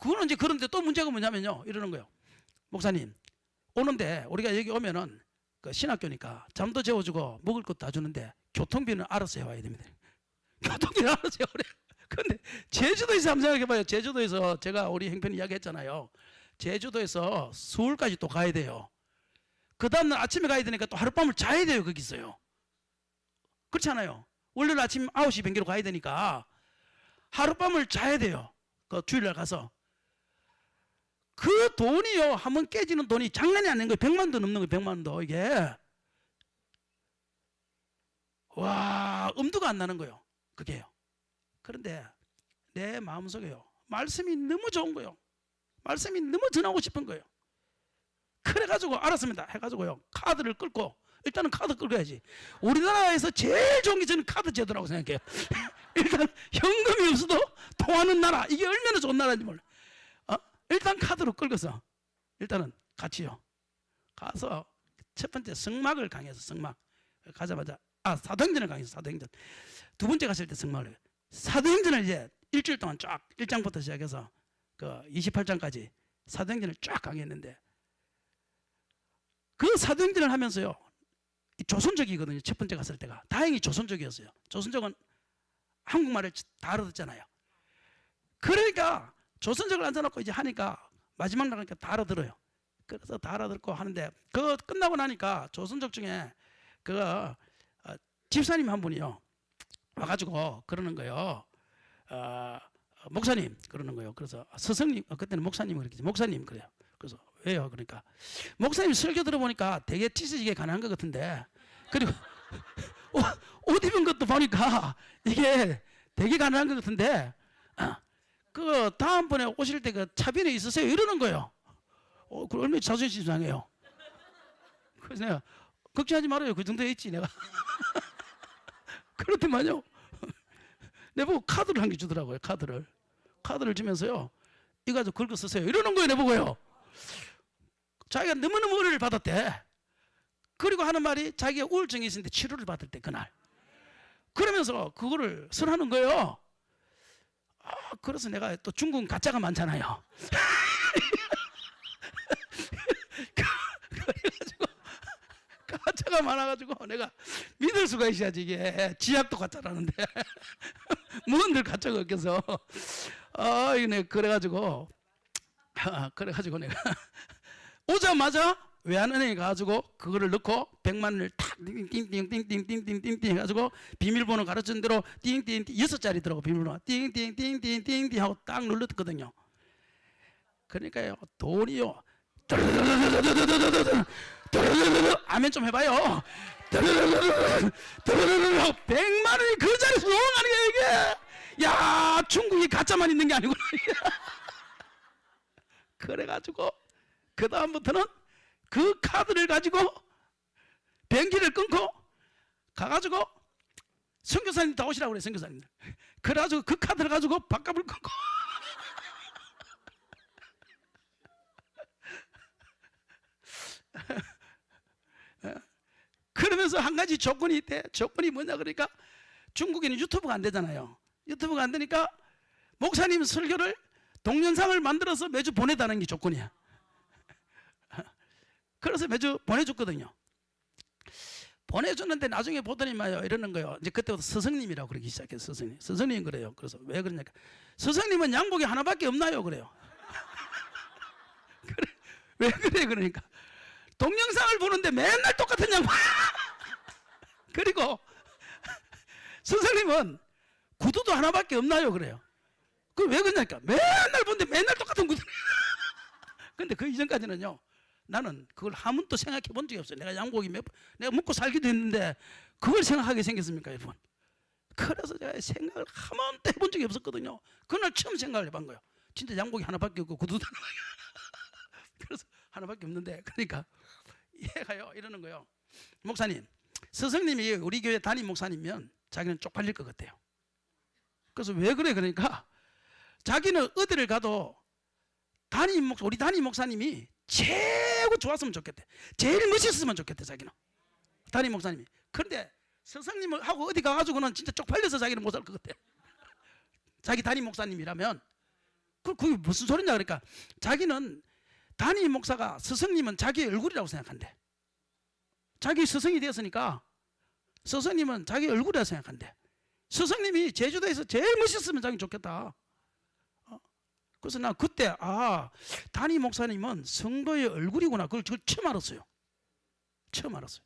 그거는 이제 그런데 또 문제가 뭐냐면요 이러는 거예요. 목사님 오는데 우리가 여기 오면은 그 신학교니까 잠도 재워주고 먹을 것도 다 주는데 교통비는 알아서 해와야 됩니다. 교통비는 알아서 해오래. 근데 제주도에서 한번 생각해봐요. 제주도에서 제가 우리 형편이 이야기했잖아요. 제주도에서 서울까지 또 가야 돼요. 그 다음날 아침에 가야 되니까 또 하룻밤을 자야 돼요. 거기 있어요. 그렇잖아요. 월요일 아침 9시 비행기로 가야 되니까 하룻밤을 자야 돼요. 그 주일날 가서. 그 돈이요. 한번 깨지는 돈이 장난이 아닌 거예요. 100만 도 넘는 거예요. 100만 도 이게. 와 엄두가 안 나는 거예요. 그게요. 그런데 내 마음속에요. 말씀이 너무 좋은 거예요. 말씀이 너무 전하고 싶은 거예요. 그래가지고 알았습니다 해가지고요. 카드를 끌고 일단은 카드 끌고 해야지. 우리나라에서 제일 좋은 게 저는 카드 제도라고 생각해요. 일단 현금이 없어도 통하는 나라 이게 얼마나 좋은 나라인지 몰라요. 일단 카드로 끌고서 일단은 같이요. 가서 첫 번째 성막을 강의해서 성막 가자마자 사도행전을 강의해서 사도행전. 두 번째 갔을 때 성막을 사도행전을 이제 일주일 동안 쫙 1장부터 시작해서 그 28장까지 사도행전을 쫙 강의했는데 그 사도행전을 하면서요. 조선족이거든요. 첫 번째 갔을 때가. 다행히 조선족이었어요. 조선족은 한국말을 다 알아듣잖아요. 그러니까 조선족을 앉아놓고 이제 하니까 마지막 날이니까 다 알아들어요. 그래서 다 알아듣고 하는데 그거 끝나고 나니까 조선족 중에 그 집사님 한 분이요. 와가지고 그러는 거예요. 목사님 그러는 거예요. 그래서 스승님, 그때는 목사님 그랬겠지. 목사님 그래요. 그래서 왜요? 그러니까 목사님 설교 들어보니까 되게 찢어지게 가능한 것 같은데, 그리고 옷 입은 것도 보니까 이게 되게 가능한 것 같은데, 그 다음번에 오실 때 그 차비는 있으세요? 이러는 거예요. 그 얼마나 자존심 상해요. 그래서 내가 걱정하지 말아요. 그 정도에 있지 내가. 그렇더만요. 내보고 카드를 한 개 주더라고요. 카드를 주면서요, 이거 가지고 긁어 쓰세요 이러는 거예요. 내보고요. 자기가 너무너무 은혜를 받았대. 그리고 하는 말이 자기가 우울증이 있었는데 치료를 받을 때 그날 그러면서 그거를 설하는 거예요. 그래서 내가 또 중국은 가짜가 많잖아요. 그래가지고 가짜가 많아가지고 내가 믿을 수가 있어야지. 이게 지약도 가짜라는데 뭔들 가짜가 없겠어. 이네 그래가지고 내가 오자마자 외환은행에 가가지고 그거를 넣고 100만 원을 탁 띵띵띵띵띵띵띵띵 해가지고 비밀번호 가르친 대로 띵띵띵 6자리 들어가고 비밀번호 띵띵띵띵띵띵 하고 딱 눌렀거든요. 그러니까요, 돈이요 아멘 좀 해봐요. 100만 원이 그 자리에서 넘어가는 게 이게, 야, 중국이 가짜만 있는 게 아니구나. 그래가지고 그 다음부터는 그 카드를 가지고 변기를 끊고 가가지고 선교사님 다 오시라고 그래. 선교사님들. 그래가지고 그 카드를 가지고 밥값을 끊고 그러면서 한 가지 조건이 있대. 조건이 뭐냐 그러니까 중국에는 유튜브가 안 되잖아요. 유튜브가 안 되니까 목사님 설교를 동영상을 만들어서 매주 보내다는 게 조건이야. 그래서 매주 보내줬거든요. 보내줬는데 나중에 보더니 말이요, 이러는 거예요. 이제 그때부터 스승님이라고 그러기 시작했어요. 스승님 그래요. 그래서 왜 그러냐니까 스승님은 양복이 하나밖에 없나요? 그래요. 그래, 왜 그래? 그러니까 동영상을 보는데 맨날 똑같은 양복. 그리고 스승님은 구두도 하나밖에 없나요? 그래요. 그 왜 그러냐니까 맨날 보는데 맨날 똑같은 구두. 근데 그 이전까지는요, 나는 그걸 한 번도 생각해 본 적이 없어요. 내가 양복이 내가 먹고 살기도 했는데 그걸 생각하게 생겼습니까, 여러분? 그래서 제가 생각을 한 번도 해본 적이 없었거든요. 그날 처음 생각을 해본 거예요. 진짜 양복이 하나밖에 없고 구두도 하나밖에. 그래서 하나밖에 없는데, 그러니까 얘가요 이러는 거예요. 목사님, 스승님이 우리 교회 담임 목사님이면 자기는 쪽팔릴 것 같아요. 그래서 왜 그래? 그러니까 자기는 어디를 가도 우리 담임 목사님이 최고 좋았으면 좋겠대. 제일 멋있었으면 좋겠대, 자기는. 담임 목사님이. 그런데 스승님을 하고 어디 가가지고는 진짜 쪽팔려서 자기는 못 살 것 같아. 자기 담임 목사님이라면. 그게 무슨 소리냐 그러니까 자기는 담임 목사가 스승님은 자기의 얼굴이라고 생각한대. 자기 스승이 되었으니까 스승님은 자기 얼굴이라고 생각한대. 스승님이 제주도에서 제일 멋있으면 자기는 좋겠다. 그래서 나 그때 담임 목사님은 성도의 얼굴이구나. 그걸 처음 알았어요. 처음 알았어요.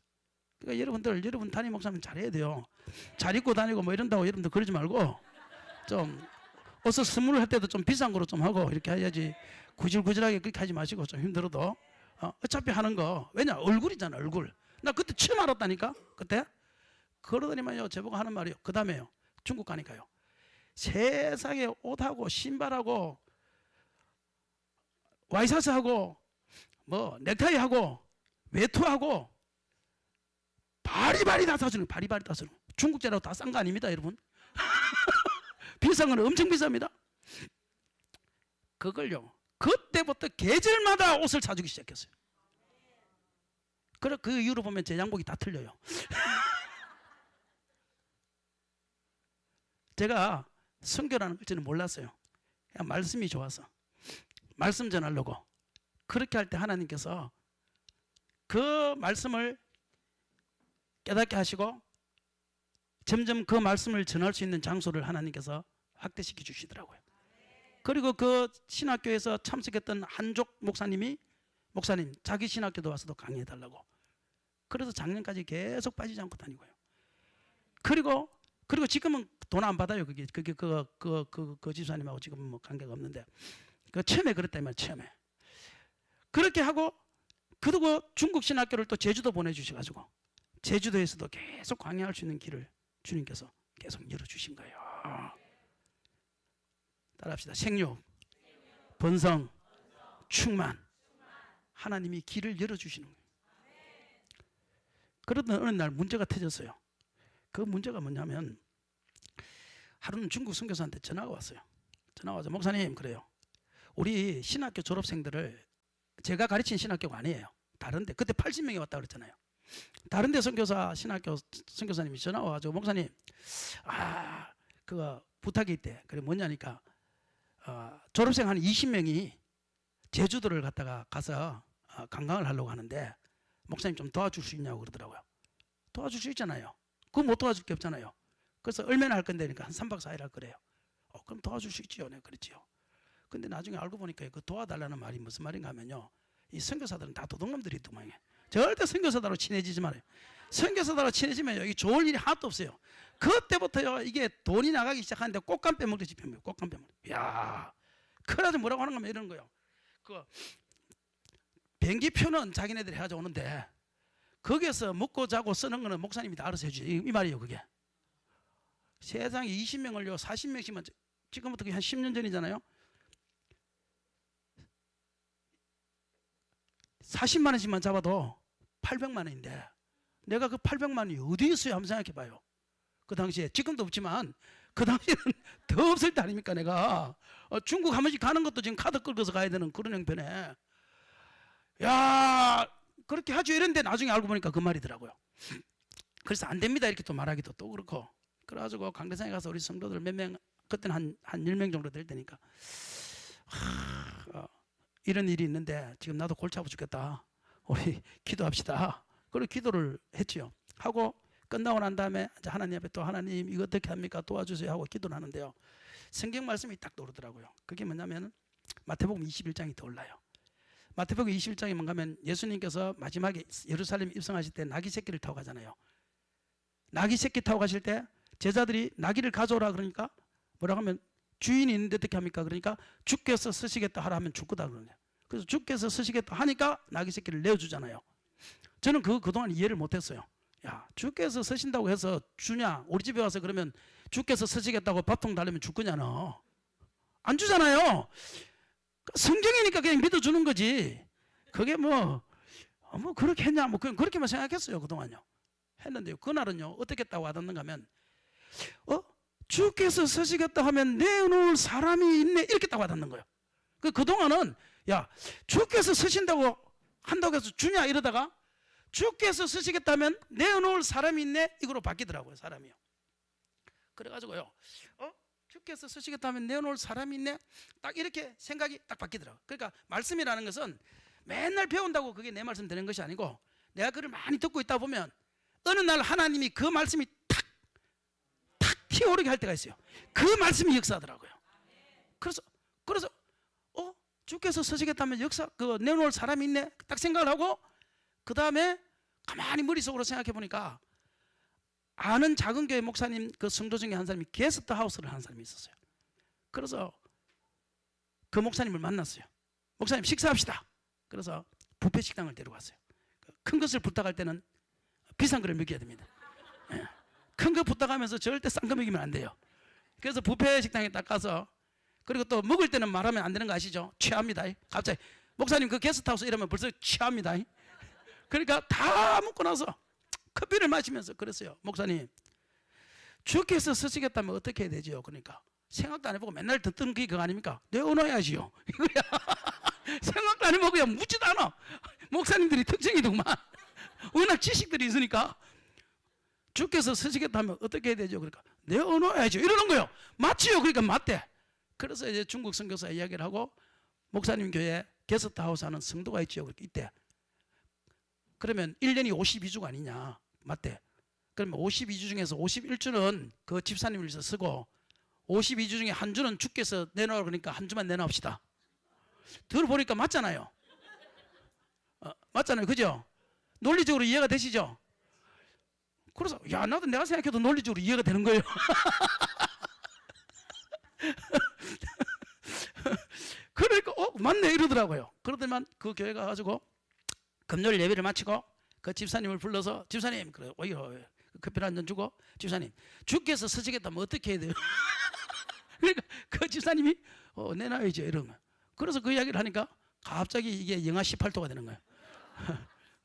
그러니까 여러분 담임 목사님 잘해야 돼요. 잘 입고 다니고 뭐 이런다고 여러분들 그러지 말고 좀 옷을 선물을 할 때도 좀 비싼 거로 좀 하고 이렇게 해야지. 구질구질하게 그렇게 하지 마시고, 좀 힘들어도 어차피 하는 거, 왜냐 얼굴이잖아, 얼굴. 나 그때 처음 알았다니까. 그때 그러더니만요, 저보고 하는 말이요, 그 다음에요, 중국 가니까요, 세상에 옷하고 신발하고 와이셔츠하고 뭐 넥타이하고 외투하고 바리바리 다 사주는, 바리바리 다 사주는. 중국제라고 다 싼 거 아닙니다, 여러분. 비싼 거는 엄청 비쌉니다. 그걸요, 그때부터 계절마다 옷을 사주기 시작했어요. 그래, 그 이후로 보면 제 양복이 다 틀려요. 제가 선교라는 걸 저는 몰랐어요. 그냥 말씀이 좋아서 말씀 전하려고. 그렇게 할 때 하나님께서 그 말씀을 깨닫게 하시고 점점 그 말씀을 전할 수 있는 장소를 하나님께서 확대시켜 주시더라고요. 그리고 그 신학교에서 참석했던 한족 목사님 자기 신학교도 와서도 강의해달라고. 그래서 작년까지 계속 빠지지 않고 다니고요. 그리고 그리고 지금은 돈 안 받아요. 그 집사님하고 지금 뭐 관계가 없는데 그 처음에 그랬다 이 말. 처음에 그렇게 하고 그리고 중국 신학교를 또 제주도 보내주셔가지고 제주도에서도 계속 강의할 수 있는 길을 주님께서 계속 열어주신 거예요. 따라합시다. 생육, 번성, 충만. 하나님이 길을 열어주시는 거예요. 그러던 어느 날 문제가 터졌어요. 그 문제가 뭐냐면 하루는 중국 선교사한테 전화가 왔어요. 전화가 와서 목사님 그래요. 우리 신학교 졸업생들을 제가 가르친 신학교가 아니에요. 다른데 그때 80명이 왔다 그랬잖아요. 다른데 신학교 선교사님이 전화 와가지고 목사님 그거 부탁이 있대. 그래 뭐냐니까 졸업생 한 20명이 제주도를 가서 관광을 하려고 하는데 목사님 좀 도와줄 수 있냐고 그러더라고요. 도와줄 수 있잖아요. 그거 못 도와줄 게 없잖아요. 그래서 얼마나 할 건데니까 한 3박 4일 할 거래요. 그럼 도와줄 수 있지요. 네, 그렇지요. 근데 나중에 알고 보니까 그 도와달라는 말이 무슨 말인가 하면요. 이 선교사들은 다 도둑놈들이 있더만요. 절대 선교사들하고 친해지지 말아요. 선교사들하고 친해지면 이 좋을 일이 하나도 없어요. 그때부터요 이게 돈이 나가기 시작하는데 꽃감 빼먹듯이 펴먹어요. 꽃감 빼먹어요. 야, 그래도 뭐라고 하는 거면 이러는 거예요. 그 비행기표는 자기네들이 해가지고 오는데 거기에서 먹고 자고 쓰는 거는 목사님이 다 알아서 해주죠. 이 말이에요. 그게 세상에 20명을요 40명씩만 지금부터 한 10년 전이잖아요. 40만 원씩만 잡아도 800만 원인데 내가 그 800만 원이 어디 있어요? 한번 생각해 봐요. 그 당시에 지금도 없지만 그 당시에는 더 없을 때 아닙니까? 내가 중국 한 번씩 가는 것도 지금 카드 끌고서 가야 되는 그런 형편에 야 그렇게 하죠 이런데 나중에 알고 보니까 그 말이더라고요. 그래서 안 됩니다 이렇게 또 말하기도 또 그렇고 그래가지고 강대상에 가서 우리 성도들 몇 명 그때는 한 10명 정도 될 때니까 이런 일이 있는데 지금 나도 골치 아파 죽겠다. 우리 기도합시다. 그리고 기도를 했지요. 하고 끝나고 난 다음에 하나님 앞에 또 하나님 이거 어떻게 합니까? 도와주세요 하고 기도를 하는데요. 성경 말씀이 딱 떠오르더라고요. 그게 뭐냐면 마태복음 21장이 떠올라요. 마태복음 21장이 뭔가 하면 예수님께서 마지막에 예루살렘 입성하실 때 나귀 새끼를 타고 가잖아요. 나귀 새끼 타고 가실 때 제자들이 나귀를 가져오라 그러니까 뭐라고 하면 주인이 있는데 어떻게 합니까? 그러니까 주께서 쓰시겠다 하라 하면 죽거다 그러네요. 그래서 주께서 쓰시겠다 하니까 나귀 새끼를 내어주잖아요. 저는 그동안 이해를 못했어요. 야 주께서 쓰신다고 해서 주냐? 우리 집에 와서 그러면 주께서 쓰시겠다고 밥통 달라면 줄 거냐 너? 안 주잖아요. 성경이니까 그냥 믿어주는 거지. 그게 뭐 그렇게 했냐? 뭐 그렇게만 생각했어요 그동안요. 했는데요. 그날은요 어떻게 했다고 와닿는가 하면 주께서 쓰시겠다 하면 내놓을 사람이 있네 이렇게 딱 와닿는 거예요. 그동안은 야 주께서 쓰신다고 한다고 해서 주냐 이러다가 주께서 쓰시겠다 하면 내놓을 사람이 있네 이거로 바뀌더라고요. 사람이요. 그래가지고요 주께서 쓰시겠다 하면 내놓을 사람이 있네 딱 이렇게 생각이 딱 바뀌더라고요. 그러니까 말씀이라는 것은 맨날 배운다고 그게 내 말씀 되는 것이 아니고 내가 그걸 많이 듣고 있다 보면 어느 날 하나님이 그 말씀이 탁 튀어오르게 할 때가 있어요. 그 말씀이 역사하더라고요. 그래서 주께서 쓰시겠다면 역사 내놓을 사람이 있네 딱 생각을 하고 그 다음에 가만히 머릿속으로 생각해 보니까 아는 작은 교회 목사님 그 성도 중에 한 사람이 게스트 하우스를 하는 사람이 있었어요. 그래서 그 목사님을 만났어요. 목사님 식사합시다. 그래서 뷔페 식당을 데려갔어요. 큰 것을 부탁할 때는 비싼 거를 먹여야 됩니다. 큰 거 부탁하면서 절대 싼 거 먹이면 안 돼요. 그래서 뷔페 식당에 딱 가서 그리고 또 먹을 때는 말하면 안 되는 거 아시죠? 취합니다. 갑자기 목사님 그 게스트하우스 이러면 벌써 취합니다. 그러니까 다 먹고 나서 커피를 마시면서 그랬어요. 목사님 주께서 쓰시겠다면 어떻게 해야 되지요? 그러니까 생각도 안 해보고 맨날 듣던 게 그거 아닙니까? 내어놔야지요. 이거야. 생각도 안 해보고 그냥 묻지도 않아. 목사님들이 특징이더구만. 워낙 지식들이 있으니까 주께서 쓰시겠다면 어떻게 해야 되죠? 그러니까 내어놔야죠. 이러는 거예요. 맞지요? 그러니까 맞대. 그래서 이제 중국 선교사 이야기를 하고 목사님 교회 게스트하우스 하는 성도가 있죠. 이때 그러면 1년이 52주가 아니냐. 맞대. 그러면 52주 중에서 51주는 그 집사님을 위해서 쓰고 52주 중에 한 주는 주께서 내놓으라 그러니까 한 주만 내놔봅시다. 들어보니까 맞잖아요. 맞잖아요. 그죠? 논리적으로 이해가 되시죠? 그래서 야 나도 내가 생각해도 논리적으로 이해가 되는 거예요. 그러니까 맞네 이러더라고요. 그러더만 그 교회 가가지고 금요일 예배를 마치고 그 집사님을 불러서 집사님 그래 커피를 한 잔 주고 집사님 주께서 서시겠다면 어떻게 해야 돼요? 그러니까 그 집사님이 내놔야죠 이런 거. 그래서 그 이야기를 하니까 갑자기 이게 영하 18도가 되는 거예요.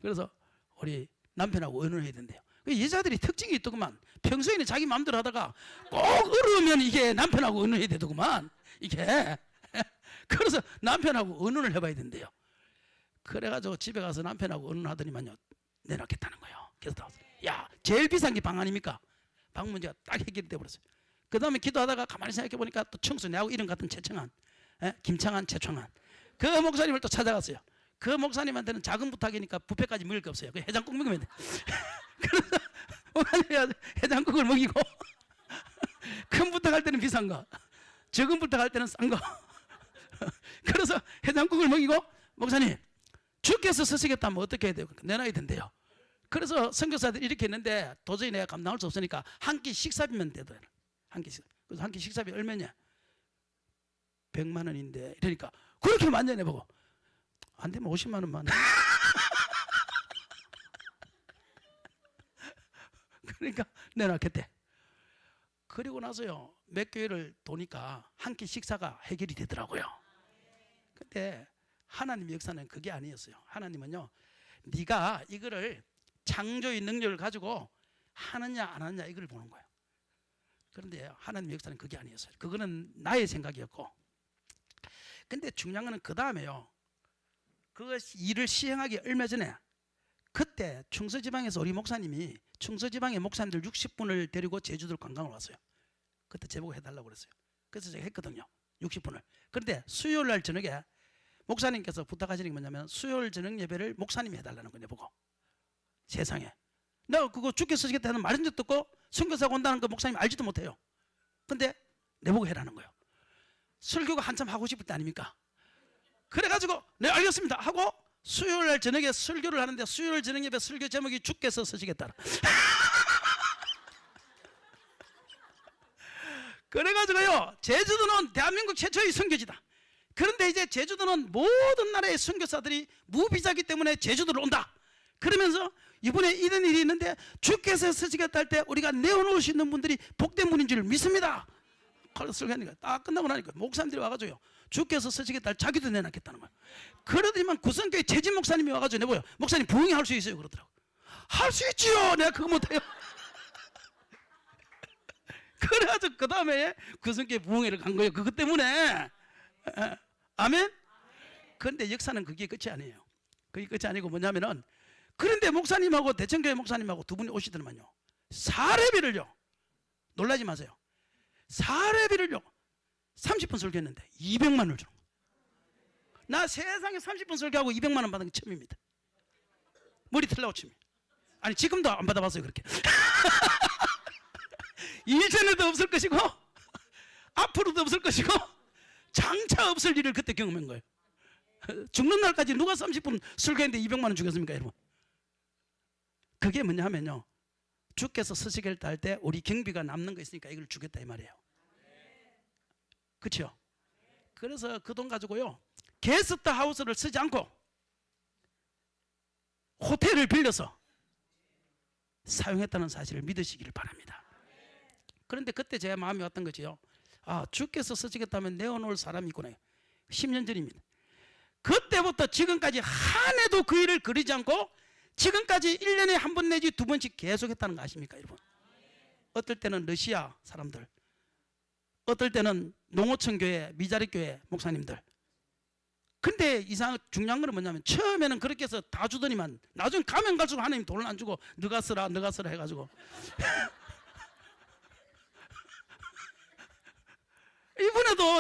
그래서 우리 남편하고 의논을 해야 된대요. 여자들이 특징이 있더구만. 평소에는 자기 마음대로 하다가 꼭 어려우면 이게 남편하고 의논해야 되더구만 이게. 그래서 남편하고 의논을 해봐야 된대요. 그래가지고 집에 가서 남편하고 의논하더니만요 내놓겠다는 거예요. 그래서 야 제일 비싼 게 방 아닙니까? 방 문제가 딱 해결이 돼버렸어요. 그 다음에 기도하다가 가만히 생각해 보니까 또 청수 내하고 이름 같은 최청한 김창한 최청한 그 목사님을 또 찾아갔어요. 그 목사님한테는 작은 부탁이니까 뷔페까지 먹을 게 없어요. 그 해장국 먹으면 돼. 그래서 목사님이 해장국을 먹이고 큰 부탁할 때는 비싼 거, 적은 부탁할 때는 싼 거. 그래서 해장국을 먹이고 목사님 주께서 쓰시겠다면 어떻게 해야 돼요? 내놔야 된대요. 그래서 선교사들이 이렇게 했는데 도저히 내가 감당할 수 없으니까 한 끼 식사비면 되더라. 한 끼 식사. 그래서 한 끼 식사비 얼마냐? 100만 원인데 이러니까 그렇게 만져내보고 안 되면 50만 원만. 그러니까 내놔겠대. 그리고 나서요 몇 교회를 도니까 한 끼 식사가 해결이 되더라고요. 근데 하나님의 역사는 그게 아니었어요. 하나님은요 네가 이거를 창조의 능력을 가지고 하느냐 안 하느냐 이걸 보는 거예요. 그런데 하나님의 역사는 그게 아니었어요. 그거는 나의 생각이었고. 근데 중요한 거는 그 다음에요 그 일을 시행하기 얼마 전에 그때 충서지방에서 우리 목사님이 충서지방의 목사님들 60분을 데리고 제주도로 관광을 왔어요. 그때 제보고 해달라고 그랬어요. 그래서 제가 했거든요. 60분을. 그런데 수요일 날 저녁에 목사님께서 부탁하시는 게 뭐냐면 수요일 저녁 예배를 목사님이 해달라는 거냐 보고. 세상에 내가 그거 주께서 쓰시겠다 하는 말인 적도 없고 선교사가 온다는 거 목사님 알지도 못해요. 근데 내보고 해라는 거예요. 설교가 한참 하고 싶을 때 아닙니까? 그래가지고 네 알겠습니다 하고 수요일 날 저녁에 설교를 하는데 수요일 저녁 예배 설교 제목이 주께서 쓰시겠다. 그래가지고요 제주도는 대한민국 최초의 선교지다. 그런데 이제 제주도는 모든 나라의 선교사들이 무비자기 때문에 제주도를 온다. 그러면서 이번에 이런 일이 있는데 주께서 쓰시겠다 할 때 우리가 내어놓을 수 있는 분들이 복된 분인 줄 믿습니다. 그래서 설교하니까 딱 끝나고 나니까 목사님들이 와가지고요 주께서 쓰시겠다 할 자기도 내놨겠다는 거예요. 그러더니만 구성교회 재진 목사님이 와가지고 내보여 목사님 부흥회 할 수 있어요 그러더라고. 할 수 있지요. 내가 그거 못해요. 그래가지고 그 다음에 구성교회 부흥회를 간 거예요. 그것 때문에. 아멘? 그런데 역사는 그게 끝이 아니에요. 그게 끝이 아니고 뭐냐면은 그런데 목사님하고 대청교회 목사님하고 두 분이 오시더만요. 사례비를요. 놀라지 마세요. 사례비를요. 30분 설교했는데 200만 원을 주는 거예요. 나 세상에 30분 설교하고 200만 원 받은 게 처음입니다. 머리 틀라고 치면. 아니 지금도 안 받아봤어요 그렇게. 이전에도 없을 것이고 앞으로도 없을 것이고 장차 없을 일을 그때 경험한 거예요. 죽는 날까지 누가 30분 설교했는데 200만 원 주겠습니까 여러분? 그게 뭐냐 하면요 주께서 쓰시겠다 할 때 우리 경비가 남는 거 있으니까 이걸 주겠다 이 말이에요. 그렇죠? 그래서 그 돈 가지고요 게스트 하우스를 쓰지 않고 호텔을 빌려서 사용했다는 사실을 믿으시기를 바랍니다. 그런데 그때 제 마음이 왔던 거지요. 아 주께서 쓰시겠다면 내어놓을 사람이 있구나. 10년 전입니다. 그때부터 지금까지 한 해도 그 일을 거르지 않고 지금까지 1년에 한 번 내지 두 번씩 계속했다는 거 아십니까 여러분? 어떨 때는 러시아 사람들, 어떨 때는 농어촌 교회, 미자리 교회 목사님들. 근데 중요한 건 뭐냐면 처음에는 그렇게 해서 다 주더니만 나중에 가면 갈수록 하나님 돈을 안 주고 너가 쓰라 해가지고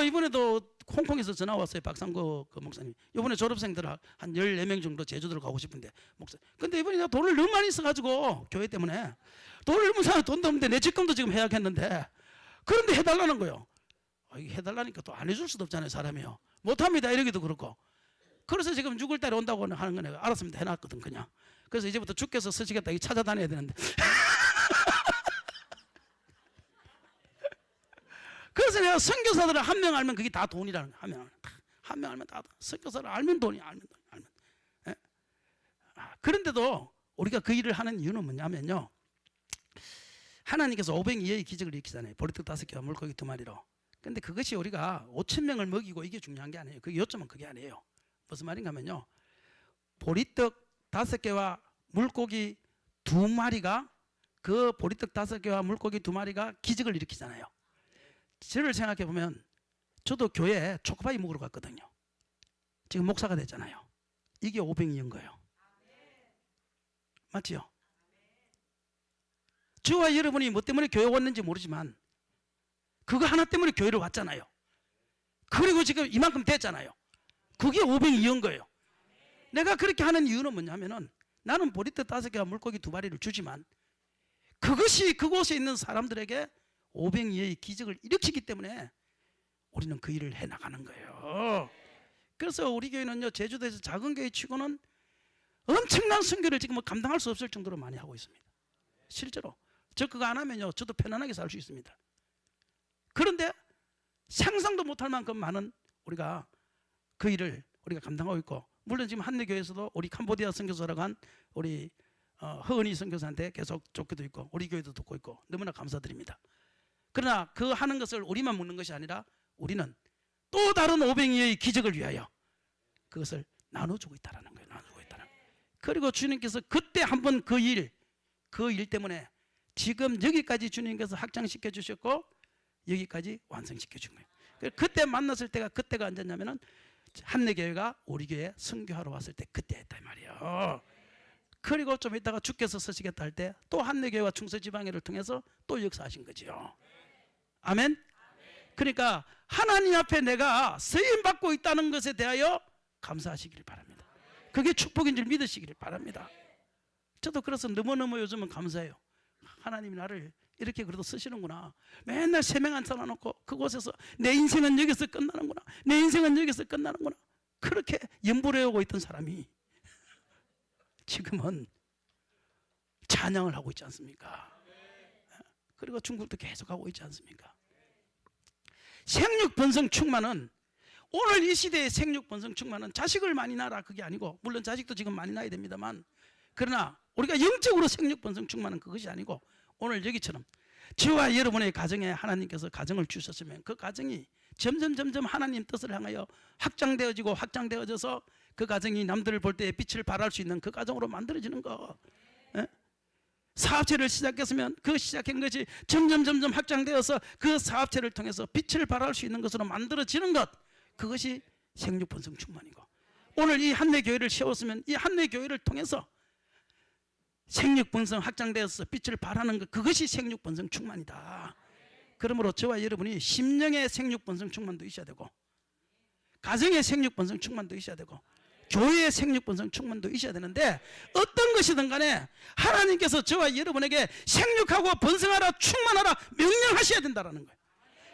이번에도 홍콩에서 전화 왔어요. 박상구 그 목사님. 이번에 졸업생들 한 14명 정도 제주도를 가고 싶은데 목사. 근데 이번에 내가 돈을 너무 많이 써가지고 교회 때문에 돈을 너무 사서 돈도 없는데 내 직감도 지금 해약했는데 그런데 해달라는 거예요. 해달라니까 또 안 해줄 수도 없잖아요 사람이요. 못합니다 이러기도 그렇고. 그래서 지금 6월달에 온다고 하는 거 내가 알았습니다 해놨거든 그냥. 그래서 이제부터 주께서 쓰시겠다 이 찾아다녀야 되는데 그래서 내가 선교사들을 한 명 알면 그게 다 돈이라는 거야. 한 명 알면 다 선교사를 알면 돈이 알면. 예? 그런데도 우리가 그 일을 하는 이유는 뭐냐면요, 하나님께서 502의 기적을 일으키잖아요. 보리떡 5개와 물고기 2마리로. 근데 그것이 우리가 5,000명을 먹이고 이게 중요한 게 아니에요. 그게 요점은 그게 아니에요. 무슨 말인가 하면요, 보리떡 5개와 물고기 2마리가, 그 보리떡 5개와 물고기 2마리가 기적을 일으키잖아요. 저를 생각해 보면 저도 교회에 초코파이 먹으러 갔거든요. 지금 목사가 됐잖아요. 이게 502인 거예요. 맞지요? 저와 여러분이 뭐 때문에 교회 왔는지 모르지만 그거 하나 때문에 교회를 왔잖아요. 그리고 지금 이만큼 됐잖아요. 그게 502인 거예요. 내가 그렇게 하는 이유는 뭐냐면은, 나는 보리떡 5개와 물고기 2마리를 주지만 그것이 그곳에 있는 사람들에게 502의 기적을 일으키기 때문에 우리는 그 일을 해나가는 거예요. 그래서 우리 교회는요, 제주도에서 작은 교회 치고는 엄청난 선교를 지금 감당할 수 없을 정도로 많이 하고 있습니다. 실제로 저 그거 안 하면요, 저도 편안하게 살 수 있습니다. 그런데 상상도 못할 만큼 많은 우리가 그 일을 우리가 감당하고 있고, 물론 지금 한내교회에서도 우리 캄보디아 선교사라고 한 우리 허은희 선교사한테 계속 쫓기도 있고, 우리 교회도 돕고 있고, 너무나 감사드립니다. 그러나 그 하는 것을 우리만 먹는 것이 아니라 우리는 또 다른 502의 기적을 위하여 그것을 나눠주고 있다는 거예요. 나눠주고 있다는 거예요. 그리고 주님께서 그때 한번 그 일 때문에 지금 여기까지 주님께서 확장시켜 주셨고 여기까지 완성시켜 준 거예요. 그때 만났을 때가, 그때가 언제냐면은 한내교회가 우리 교회에 선교하러 왔을 때 그때 했다 이 말이에요. 그리고 좀 이따가 주께서 서시겠다 할 때 또 한내교회와 충서지방회를 통해서 또 역사하신 거죠. 아멘. 그러니까 하나님 앞에 내가 쓰임 받고 있다는 것에 대하여 감사하시기를 바랍니다. 그게 축복인 줄 믿으시기를 바랍니다. 저도 그래서 너무너무 요즘은 감사해요. 하나님이 나를 이렇게 그래도 쓰시는구나. 맨날 세명안 써놔놓고 그곳에서 내 인생은 여기서 끝나는구나, 내 인생은 여기서 끝나는구나, 그렇게 염불해오고 있던 사람이 지금은 찬양을 하고 있지 않습니까? 그리고 중국도 계속 하고 있지 않습니까? 생육 번성 충만은, 오늘 이 시대의 생육 번성 충만은 자식을 많이 낳아라 그게 아니고, 물론 자식도 지금 많이 낳아야 됩니다만, 그러나 우리가 영적으로 생육 번성 충만은 그것이 아니고, 오늘 여기처럼 저와 여러분의 가정에 하나님께서 가정을 주셨으면 그 가정이 점점 하나님 뜻을 향하여 확장되어져서 그 가정이 남들을 볼 때 빛을 발할 수 있는 그 가정으로 만들어지는 거. 에? 사업체를 시작했으면 그 시작한 것이 점점 확장되어서 그 사업체를 통해서 빛을 발할 수 있는 것으로 만들어지는 것, 그것이 생육번성 충만이고, 오늘 이 한내교회를 세웠으면 이 한내교회를 통해서 생육번성 확장되어서 빛을 발하는 것, 그것이 생육번성 충만이다. 그러므로 저와 여러분이 심령의 생육번성 충만도 있어야 되고, 가정의 생육번성 충만도 있어야 되고, 교회의 생육번성 충만도 있어야 되는데, 어떤 것이든 간에 하나님께서 저와 여러분에게 생육하고 번성하라 충만하라 명령하셔야 된다는 거예요.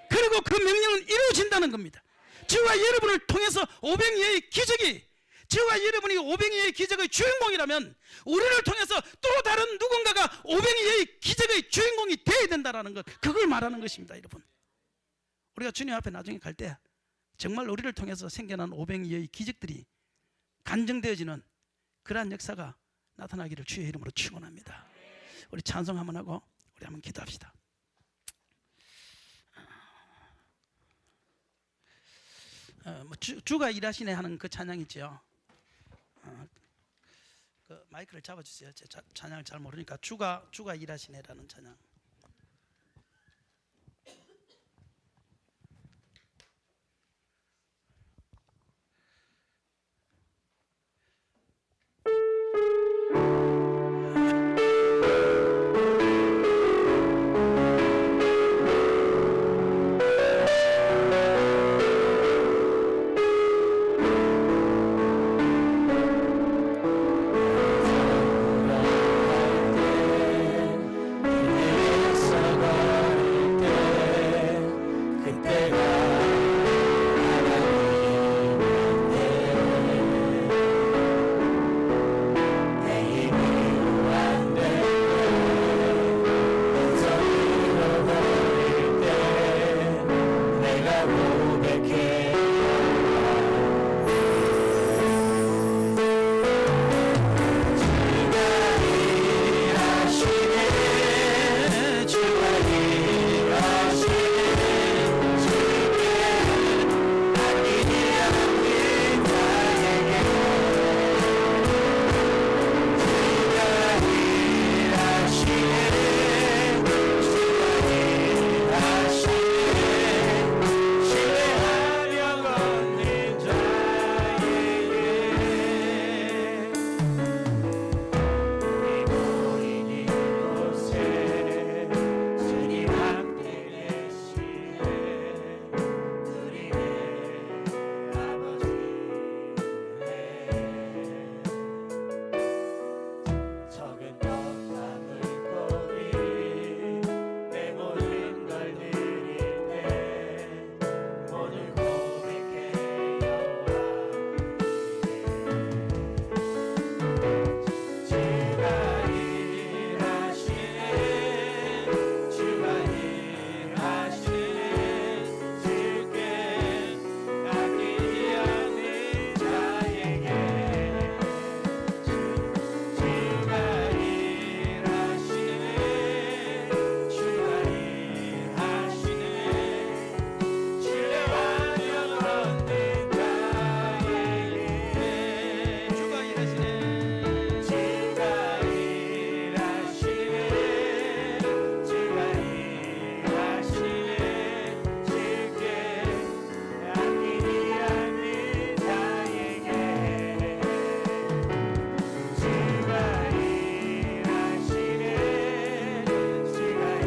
그리고 그 명령은 이루어진다는 겁니다. 저와 여러분을 통해서 502의 기적이, 저와 여러분이 502의 기적의 주인공이라면 우리를 통해서 또 다른 누군가가 502의 기적의 주인공이 되어야 된다는 것, 그걸 말하는 것입니다. 여러분, 우리가 주님 앞에 나중에 갈 때 정말 우리를 통해서 생겨난 502의 기적들이 간증되어지는 그러한 역사가 나타나기를 주의 이름으로 축원합니다. 우리 찬송 한번 하고 우리 한번 기도합시다. 주가 일하시네 하는 그 찬양 있죠. 그 마이크를 잡아주세요. 제 찬양을 잘 모르니까 주가 일하시네라는 찬양.